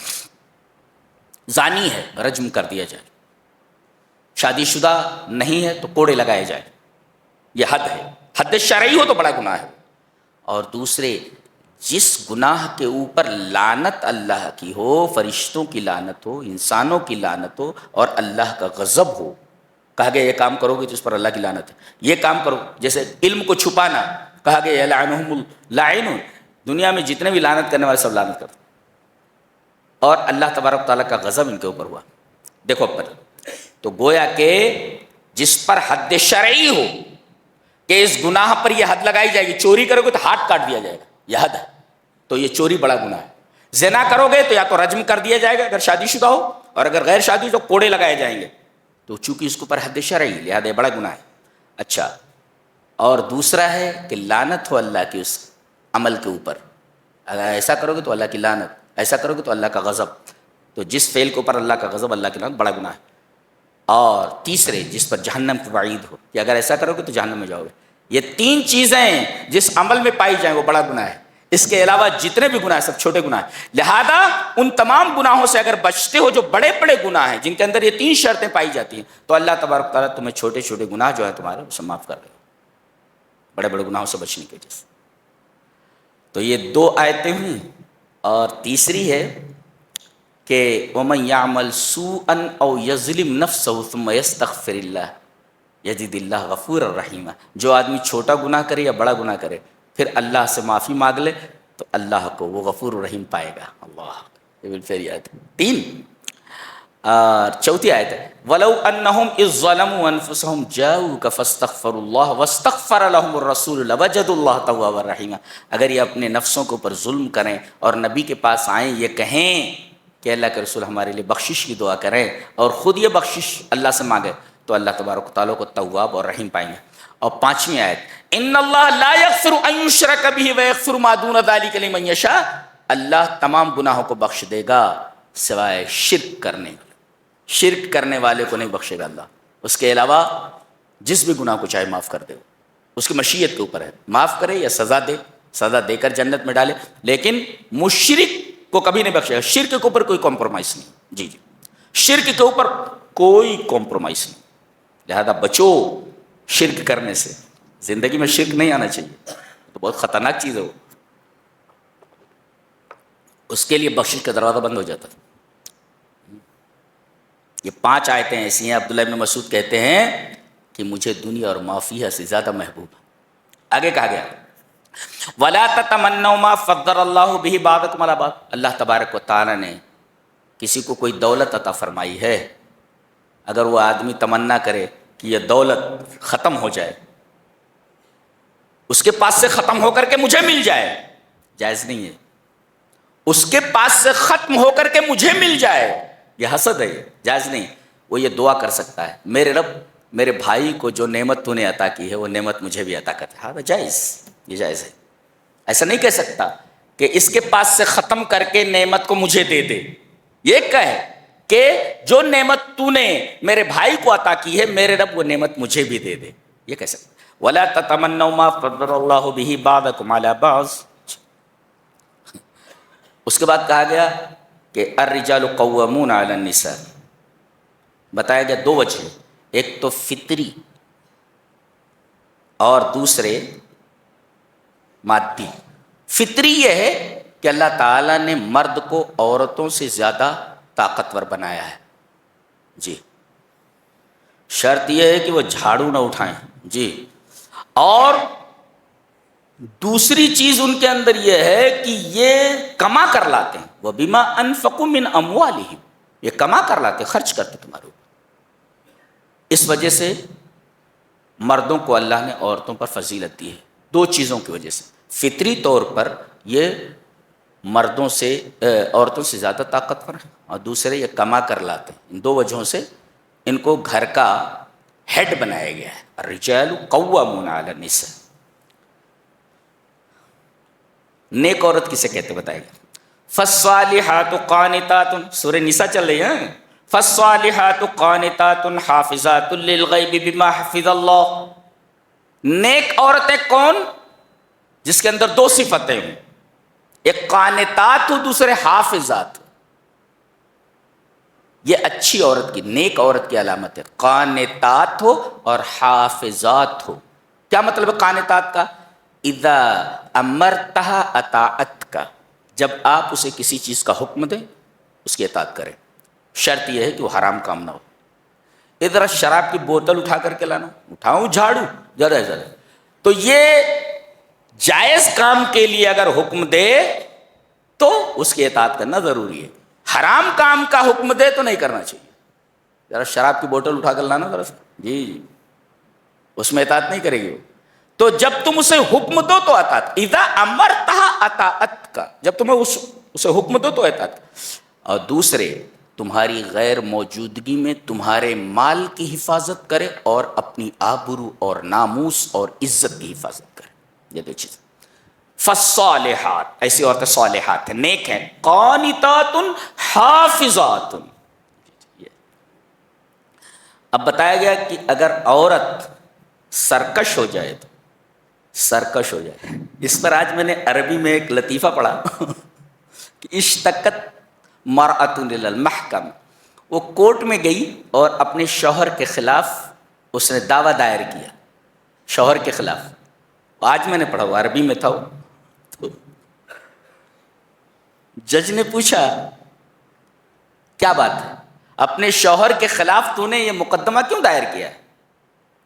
Speaker 2: زانی ہے، رجم کر دیا جائے. شادی شدہ نہیں ہے تو کوڑے لگائے جائے، یہ حد ہے. حد شرعی ہو تو بڑا گناہ ہے. اور دوسرے جس گناہ کے اوپر لعنت اللہ کی ہو، فرشتوں کی لعنت ہو، انسانوں کی لعنت ہو اور اللہ کا غضب ہو. کہا گیا یہ کام کرو گے تو اس پر اللہ کی لعنت ہے. یہ کام کرو، جیسے علم کو چھپانا، کہا گیا یلعنہم اللاعنون، دنیا میں جتنے بھی لعنت کرنے والے سب لعنت کرتے، اور اللہ تبارک تعالیٰ کا غضب ان کے اوپر ہوا. دیکھو پر تو گویا کہ جس پر حد شرعی ہو کہ اس گناہ پر یہ حد لگائی جائے گی، چوری کرو گے تو ہاتھ کاٹ دیا جائے گا، یہ حد ہے، تو یہ چوری بڑا گناہ ہے. زنا کرو گے تو یا تو رجم کر دیا جائے گا اگر شادی شدہ ہو، اور اگر غیر شادی تو کوڑے لگائے جائیں گے. تو چونکہ اس کے اوپر حد شرعی لہذا یہ بڑا گناہ ہے. اچھا، اور دوسرا ہے کہ لعنت ہو اللہ کی اس عمل کے اوپر، اگر ایسا کرو گے تو اللہ کی لعنت، ایسا کرو گے تو اللہ کا غضب. تو جس فعل کے اوپر اللہ کا غضب، اللہ کی لعنت، بڑا گناہ ہے. اور تیسرے جس پر جہنم کی وعید ہو کہ اگر ایسا کرو گے تو جہنم میں جاؤ گے. یہ تین چیزیں جس عمل میں پائی جائیں وہ بڑا گناہ ہے. اس کے علاوہ جتنے بھی گناہ ہیں سب چھوٹے گناہ ہیں. لہذا ان تمام گناہوں سے اگر بچتے ہو جو بڑے بڑے گناہ ہیں جن کے اندر یہ تین شرطیں پائی جاتی ہیں، تو اللہ تبارک تعالیٰ تمہیں چھوٹے چھوٹے گناہ جو ہے تمہارے اسے معاف کر دے گا، بڑے بڑے گناہوں سے بچنے کی وجہ سے. تو یہ دو آیتیں ہوئیں. اور تیسری ہے کہ وَمَن يَعْمَلْ سُوءًا أَوْ يَظْلِمْ نَفْسَهُ ثُمَّ يَسْتَغْفِرِ اللَّهَ يَجِدِ اللَّهَ غَفُورًا رَحِيمًا. جو آدمی چھوٹا گناہ کرے یا بڑا گناہ کرے پھر اللہ سے معافی مانگ لے تو اللہ کو وہ غفور الرحیم پائے گا. اللہ، یہ بالفعل آیت. تین. اور چوتھی آیت ہے وَلَوْ أَنَّهُمْ إِذ ظَّلَمُوا أَنفُسَهُمْ جَاءُوكَ فَاسْتَغْفَرُوا اللَّهَ وَاسْتَغْفَرَ لَهُمُ الرَّسُولُ لَوَجَدُوا اللَّهَ تَوَّابًا رَحِيمًا. اگر یہ اپنے نفسوں کے اوپر ظلم کریں اور نبی کے پاس آئیں، یہ کہیں کہ اللہ کے رسول ہمارے لیے بخشش کی دعا کریں اور خود یہ بخشش اللہ سے مانگے، تو اللہ تبارک و تعالیٰ کو تواب اور رحیم پائیں گے. اور پانچویں آیت ان اللہ لا یغفر ان یشرک بہ ویغفر ما دون ذلک لمن یشاء. اللہ تمام گناہوں کو بخش دے گا سوائے شرک کرنے. شرک کرنے والے کو نہیں بخشے گا اللہ. اس کے علاوہ جس بھی گناہ کو چاہے معاف کر دے، اس کی مشیت کے اوپر ہے، معاف کرے یا سزا دے، سزا دے کر جنت میں ڈالے، لیکن مشرک کو کبھی نہیں بخشے گا. شرک کے اوپر کوئی کمپرومائز نہیں. جی جی، شرک کے اوپر کوئی کمپرومائز نہیں. لہذا بچو شرک کرنے سے. زندگی میں شرک نہیں آنا چاہیے، تو بہت خطرناک چیز ہے وہ. اس کے لیے بخشش کا دروازہ بند ہو جاتا تھا. یہ 5 آیتیں ایسی ہیں. عبداللہ ابن مسعود کہتے ہیں کہ مجھے دنیا اور ما فیہا سے زیادہ محبوب ہے. آگے کہا گیا وَلَا تَتَمَنَّوْا مَا فَضَّلَ اللَّهُ بِهِ بَعْضَكُمْ عَلَىٰ بَعْضٍ. اللہ تبارک و تعالیٰ نے کسی کو کوئی دولت عطا فرمائی ہے، اگر وہ آدمی تمنا کرے کہ یہ دولت ختم ہو جائے، اس کے پاس سے ختم ہو کر کے مجھے مل جائے، جائز نہیں ہے. اس کے پاس سے ختم ہو کر کے مجھے مل جائے، یہ حسد ہے، یہ جائز نہیں. وہ یہ دعا کر سکتا ہے میرے رب میرے بھائی کو جو نعمت تو نے عطا کی ہے وہ نعمت مجھے بھی عطا کرتے. ہاں جائز، یہ جائز ہے. ایسا نہیں کہہ سکتا کہ اس کے پاس سے ختم کر کے نعمت کو مجھے دے دے. یہ کہے کہ جو نعمت تو نے میرے بھائی کو عطا کی ہے میرے رب وہ نعمت مجھے بھی دے دے، یہ کہہ سکتا. وَلَا تَتَمَنَّوْا مَا فَضَّلَ اللَّهُ بِهِ بَعْضَكُمْ عَلَىٰ بَعْضٍ. اس کے بعد کہا گیا کہ الرجال قوامون علی النساء. بتایا گیا 2 وجہ، ایک تو فطری اور دوسرے مادی. فطری یہ ہے کہ اللہ تعالیٰ نے مرد کو عورتوں سے زیادہ طاقتور بنایا ہے. جی، شرط یہ ہے کہ وہ جھاڑو نہ اٹھائیں. جی، اور دوسری چیز ان کے اندر یہ ہے کہ یہ کما کر لاتے ہیں. وَبِمَا أَنفَقُوا مِنْ أَمْوَالِهِمْ. یہ کما کر لاتے، خرچ کرتے تمہارے اوپر. اس وجہ سے مردوں کو اللہ نے عورتوں پر فضیلت دی ہے دو چیزوں کی وجہ سے. فطری طور پر یہ مردوں سے عورتوں سے زیادہ طاقتور ہیں، اور دوسرے یہ کما کر لاتے ہیں. ان دو وجہوں سے ان کو گھر کا ہیڈ بنایا گیا ہے. الرجال قوامون علی النساء. نیک عورت کسے کہتے بتائے گا. فالصالحات قانتات، سورہ نساء چل رہی ہے. فالصالحات قانتات حافظات للغیب بما حفظ اللہ. نیک عورتیں کون؟ جس کے اندر دو صفتیں ہوں، ایک قانتات ہو، دوسرے حافظات. یہ اچھی عورت کی، نیک عورت کی علامت ہے. قانتات ہو اور حافظات ہو. کیا مطلب ہے قانتات کا؟ اذا امرتها اطاعت کا، جب آپ اسے کسی چیز کا حکم دیں اس کی اطاعت کریں. شرط یہ ہے کہ وہ حرام کام نہ ہو. ادھر شراب کی بوتل اٹھا کر کے لانا، اٹھاؤں جھاڑو ذرا ذرا، تو یہ جائز کام کے لیے اگر حکم دے تو اس کی اطاعت کرنا ضروری ہے. حرام کام کا حکم دے تو نہیں کرنا چاہیے. ذرا شراب کی بوتل اٹھا کر لانا ذرا سا، جی اس میں اطاعت نہیں کرے گی وہ. تو جب تم اسے حکم دو تو اطاعت. اذا امرتها اطاعت کا، جب تمہیں اسے حکم دو تو اطاعت. اور دوسرے تمہاری غیر موجودگی میں تمہارے مال کی حفاظت کرے اور اپنی آبرو اور ناموس اور عزت کی حفاظت کرے. یہ دو چیز. فالصالحات، ایسی عورتیں صالحات ہیں، نیک ہیں. قانتات حافظات. اب بتایا گیا کہ اگر عورت سرکش ہو جائے تو سرکش ہو جائے. اس پر آج میں نے عربی میں ایک لطیفہ پڑھا کہ اشتقت مرأۃ الی المحکم. وہ کورٹ میں گئی اور اپنے شوہر کے خلاف اس نے دعویٰ دائر کیا، شوہر کے خلاف. آج میں نے پڑھا، وہ عربی میں تھا. تو جج نے پوچھا کیا بات ہے، اپنے شوہر کے خلاف تو نے یہ مقدمہ کیوں دائر کیا ہے،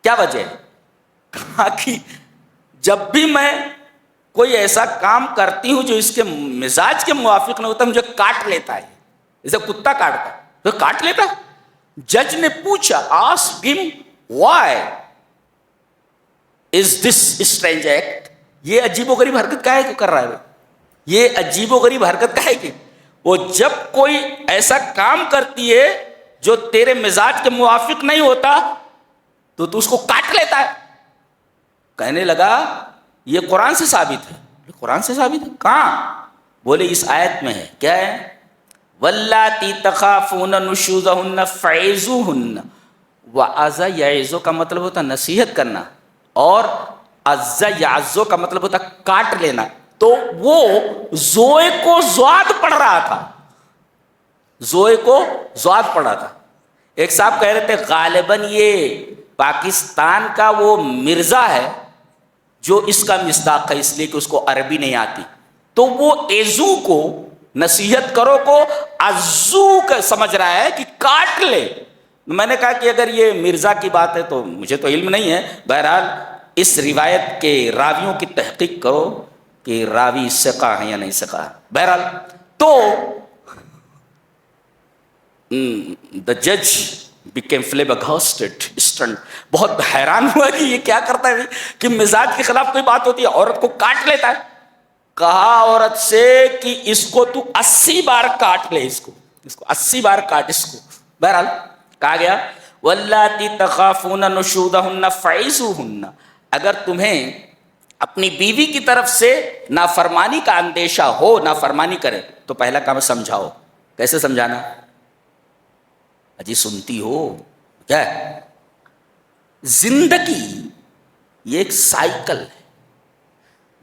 Speaker 2: کیا وجہ ہے؟ کہا کہ جب بھی میں کوئی ایسا کام کرتی ہوں جو اس کے مزاج کے موافق نہ ہوتا، مجھے کاٹ لیتا ہے، جیسے کتا کاٹتا ہے تو کاٹ لیتا. جج نے پوچھا آسک ہم وائی از دس اسٹرینج ایکٹ. یہ عجیب و غریب حرکت کیا ہے کر رہا ہے، یہ عجیب و غریب حرکت کیا ہے کہ وہ جب کوئی ایسا کام کرتی ہے جو تیرے مزاج کے موافق نہیں ہوتا تو تو اس کو کاٹ لیتا ہے. کہنے لگا یہ قرآن سے ثابت ہے. قرآن سے ثابت ہے کہاں؟ بولے اس آیت میں ہے. کیا ہے؟ واللاتی تخافون نشوزہن فعظوہن. وعظ یعظ کا مطلب ہوتا نصیحت کرنا، اور عز یعظ کا مطلب ہوتا کاٹ لینا. تو وہ زوئے کو زواد پڑھ رہا تھا، زوئے کو زواد پڑھ رہا تھا. ایک صاحب کہہ رہے تھے غالباً یہ پاکستان کا وہ مرزا ہے جو اس کا مصداق ہے، اس لیے کہ اس کو عربی نہیں آتی. تو وہ ایزو کو نصیحت کرو کو عزو کا سمجھ رہا ہے کہ کاٹ لے. میں نے کہا کہ اگر یہ مرزا کی بات ہے تو مجھے تو علم نہیں ہے، بہرحال اس روایت کے راویوں کی تحقیق کرو کہ راوی ثقہ ہیں یا نہیں ثقہ. بہرحال تو the judge became flabbergasted, stunned. بہت حیران ہوا کہ یہ کیا کرتا ہے کہ مزاج کے خلاف کوئی بات ہوتی ہے عورت کو کاٹ لیتا ہے. کہا عورت سے کہ اس کو تو 80 بار کاٹ لے، اس کو 80 بار کاٹ اس کو. بہرحال کہا گیا واللاتی تخافون نشوزہن فعظوہن. اگر تمہیں اپنی بیوی کی طرف سے نافرمانی کا اندیشہ ہو، نافرمانی کرے تو پہلا کام سمجھاؤ. کیسے سمجھانا؟ اجی سنتی ہو کیا ہے؟ زندگی یہ ایک سائیکل ہے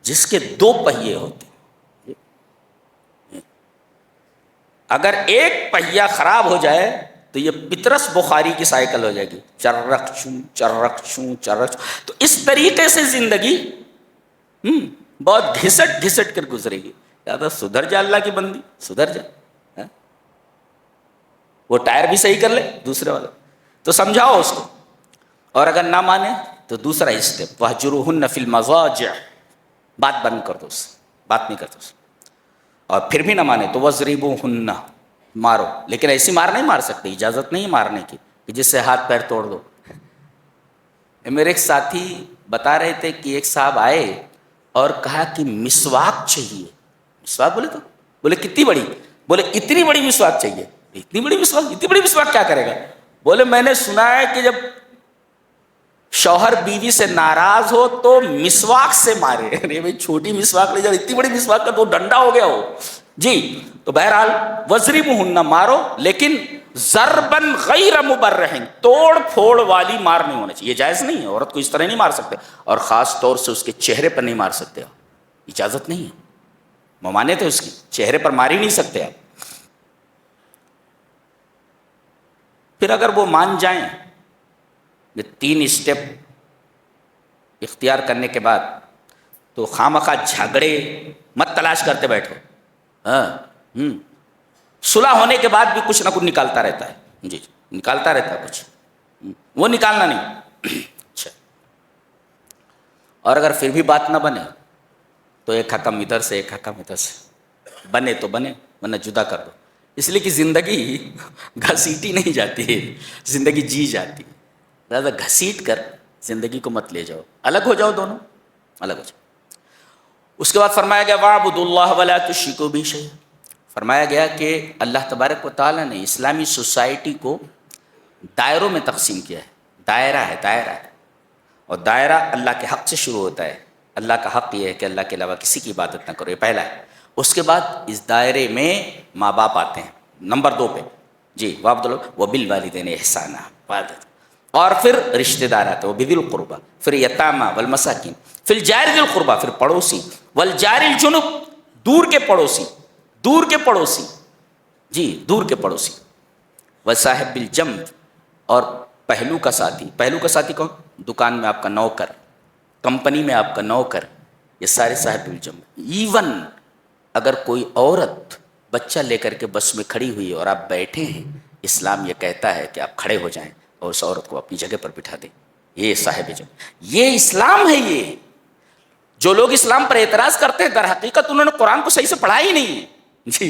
Speaker 2: جس کے 2 پہیے ہوتے ہیں. اگر ایک پہیا خراب ہو جائے تو یہ پطرس بخاری کی سائیکل ہو جائے گی، چرخ چوں چرخ چوں چرخ چوں. تو اس طریقے سے زندگی بہت گھسٹ گھسٹ کر گزرے گی. یا سدھر جا اللہ کی بندی، سدھر جا. وہ ٹائر بھی صحیح کر لے دوسرے والا، تو سمجھاؤ اس کو. اور اگر نہ مانے تو دوسرا اسٹیپ وَاهْجُرُوهُنَّ فِي الْمَضَاجِعِ. بات بند کر دو، بات نہیں کرتے. اور پھر بھی نہ مانے تو وَاضْرِبُوهُنَّ. مارو، لیکن ایسی مار نہیں مار سکتے، اجازت نہیں مارنے کی کہ جس سے ہاتھ پیر توڑ دو. میرے ایک ساتھی بتا رہے تھے کہ ایک صاحب آئے اور کہا کہ مسواک چاہیے. مسواک بولے تو بولے کتنی بڑی؟ بولے اتنی بڑی مسواک چاہیے. اتنی بڑی مسواک کیا کرے گا؟ بولے میں نے سنا ہے کہ جب شوہر بیوی سے ناراض ہو تو مسواک سے مارے. ارے بھائی چھوٹی مسواک لے جاؤ، اتنی بڑی مسواک کا تو ڈنڈا ہو گیا ہو جی. تو بہرحال وضربوہن مارو، لیکن ضربن غیر مبرح، توڑ پھوڑ والی مار نہیں ہونا چاہیے. یہ جائز نہیں ہے، عورت کو اس طرح نہیں مار سکتے، اور خاص طور سے اس کے چہرے پر نہیں مار سکتے، اجازت نہیں ہے. ممانعت ہے اس کی، چہرے پر مار ہی نہیں سکتے آپ. پھر اگر وہ مان جائیں، یہ 3 اسٹیپ اختیار کرنے کے بعد تو خامخواہ جھگڑے مت تلاش کرتے بیٹھو. صلح ہونے کے بعد بھی کچھ نہ کچھ نکالتا رہتا ہے. جی نکالتا رہتا ہے کچھ، وہ نکالنا نہیں. اچھا، اور اگر پھر بھی بات نہ بنے تو ایک حکم ادھر سے ایک حکم ادھر سے، بنے تو بنے ورنہ جدا کر دو. اس لیے کہ زندگی گھسیٹی نہیں جاتی ہے، زندگی جی جاتی ہے. لہٰذا گھسیٹ کر زندگی کو مت لے جاؤ، الگ ہو جاؤ، دونوں الگ ہو جاؤ. اس کے بعد فرمایا گیا وَاعْبُدُوا اللَّهَ وَلَا تُشْرِكُوا بِهِ شَيْئًا. فرمایا گیا کہ اللہ تبارک و تعالیٰ نے اسلامی سوسائٹی کو دائروں میں تقسیم کیا ہے. دائرہ ہے، اور دائرہ اللہ کے حق سے شروع ہوتا ہے. اللہ کا حق یہ ہے کہ اللہ کے علاوہ کسی کی عبادت نہ کرو، یہ پہلا ہے. اس کے بعد اس دائرے میں ماں باپ آتے ہیں نمبر 2 پہ. جی وَبِالْوَالِدَيْنِ إِحْسَانًا، اور پھر رشتہ دار آتے ہیں وَبِذِي الْقُرْبَى، پھر یتامى والمساکین، پھر جار ذی القربہ، پھر پڑوسی، والجار الجنب، دور کے پڑوسی، جی دور کے پڑوسی، وصاحب بالجنب، اور پہلو کا ساتھی کون؟ دکان میں آپ کا نوکر، کمپنی میں آپ کا نوکر، یہ سارے صاحب بالجنب. ایون اگر کوئی عورت بچہ لے کر کے بس میں کھڑی ہوئی اور آپ بیٹھے ہیں، اسلام یہ کہتا ہے کہ آپ کھڑے ہو جائیں اور اس عورت کو اپنی جگہ پر بٹھا دیں. یہ صاحب جنب، یہ اسلام ہے. یہ جو لوگ اسلام پر اعتراض کرتے ہیں در حقیقت انہوں نے قرآن کو صحیح سے پڑھا ہی نہیں ہے. جی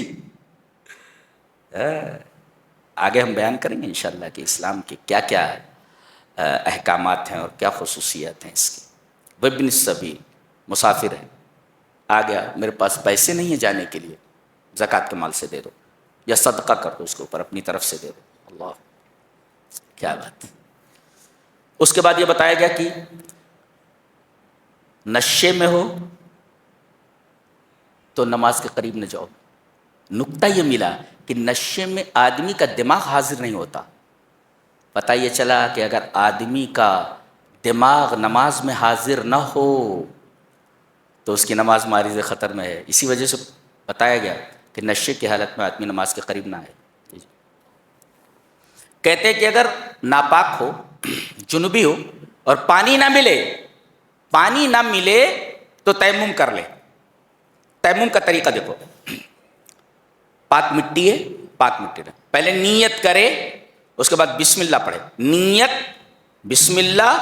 Speaker 2: آگے ہم بیان کریں گے انشاءاللہ کہ اسلام کے کیا کیا احکامات ہیں اور کیا خصوصیات ہیں اس کی. وابن السبیل، مسافر ہے، آ گیا میرے پاس پیسے نہیں ہیں جانے کے لیے، زکوٰۃ کے مال سے دے دو یا صدقہ کر دو اس کے اوپر، اپنی طرف سے دے دو. اللہ کیا بات. اس کے بعد یہ بتایا گیا کہ نشے میں ہو تو نماز کے قریب نہ جاؤ. نکتہ یہ ملا کہ نشے میں آدمی کا دماغ حاضر نہیں ہوتا. پتہ یہ چلا کہ اگر آدمی کا دماغ نماز میں حاضر نہ ہو تو اس کی نماز معرض خطر میں ہے. اسی وجہ سے بتایا گیا کہ نشے کی حالت میں آدمی نماز کے قریب نہ آئے. کہتے ہیں کہ اگر ناپاک ہو، جنوبی ہو اور پانی نہ ملے تو تیمم کر لے. تیمم کا طریقہ دیکھو، پاک مٹی ہے، پہلے نیت کرے، اس کے بعد بسم اللہ پڑھے. نیت بسم اللہ،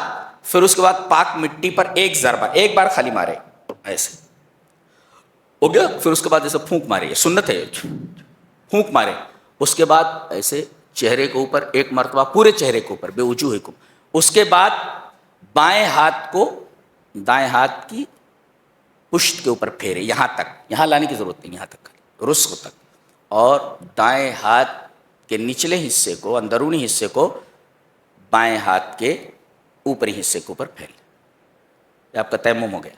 Speaker 2: پھر اس کے بعد پاک مٹی پر ایک ضربہ، ایک بار خالی مارے ایسے ہو گیا. پھر اس کے بعد ایسے پھونک مارے، یہ سنت ہے، پھونک مارے. اس کے بعد ایسے چہرے کے اوپر ایک مرتبہ، پورے چہرے کے اوپر بے وجوہکم. اس کے بعد بائیں ہاتھ کو دائیں ہاتھ کی پشت کے اوپر پھیرے، یہاں تک، یہاں لانے کی ضرورت نہیں، یہاں تک رسغ تک، اور دائیں ہاتھ کے نچلے حصے کو، اندرونی حصے کو بائیں ہاتھ کے اوپری حصے کے اوپر پھیر لیں. یہ آپ کا تیمم ہو گیا،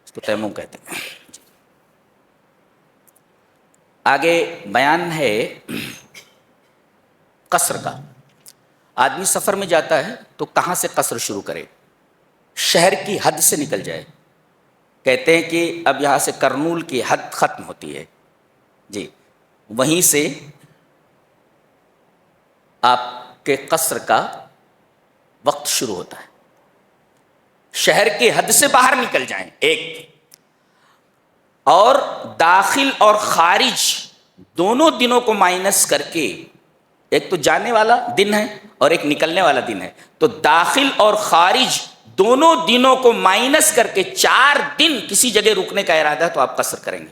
Speaker 2: اس کو تیمم کہتے ہیں. آگے بیان ہے قصر کا. آدمی سفر میں جاتا ہے تو کہاں سے قصر شروع کرے؟ شہر کی حد سے نکل جائے. کہتے ہیں کہ اب یہاں سے کرنول کی حد ختم ہوتی ہے، جی وہیں سے آپ کے قصر کا وقت شروع ہوتا ہے. شہر کی حد سے باہر نکل جائیں ایک، اور داخل اور خارج دونوں دنوں کو مائنس کر کے، ایک تو جانے والا دن ہے اور ایک نکلنے والا دن ہے، تو داخل اور خارج دونوں دنوں کو مائنس کر کے 4 دن کسی جگہ رکنے کا ارادہ ہے تو آپ قصر کریں گے.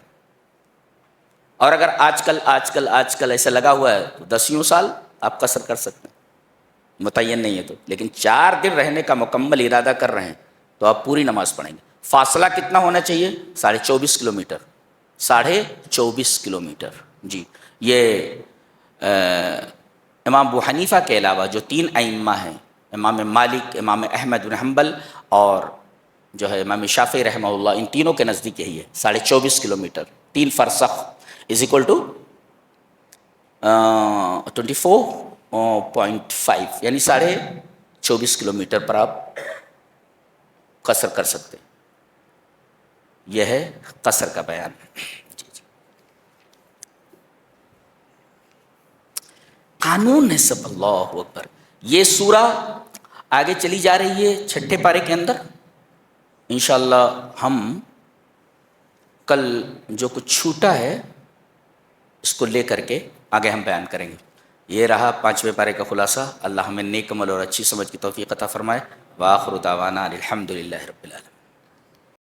Speaker 2: اور اگر آج کل ایسا لگا ہوا ہے تو 10 سال آپ قصر کر سکتے ہیں. متعین نہیں ہے تو، لیکن 4 دن رہنے کا مکمل ارادہ کر رہے ہیں تو آپ پوری نماز پڑھیں گے۔ فاصلہ کتنا ہونا چاہیے؟ 24.5 کلومیٹر، 24.5 کلومیٹر۔ جی، یہ امام ابو حنیفہ کے علاوہ جو 3 ائمہ ہیں، امام مالک، امام احمد بن حنبل اور جو ہے امام شافعی رحمہ اللہ، ان تینوں کے نزدیک یہی ہے 24.5 کلومیٹر، 3 فرسخ از اکول ٹو 24.5، یعنی 24.5 کلومیٹر پر آپ قصر کر سکتے ہیں۔ یہ ہے قصر کا بیان۔ جی جی، قانون ہے سب، اللہ اکبر۔ یہ سورہ آگے چلی جا رہی ہے 6 پارے کے اندر۔ انشاءاللہ ہم کل جو کچھ چھوٹا ہے اس کو لے کر کے آگے ہم بیان کریں گے۔ یہ رہا 5ویں پارے کا خلاصہ۔ اللہ ہمیں نیک عمل اور اچھی سمجھ کی توفیق عطا فرمائے۔ وآخر دعوانا الحمدللہ رب العالمین۔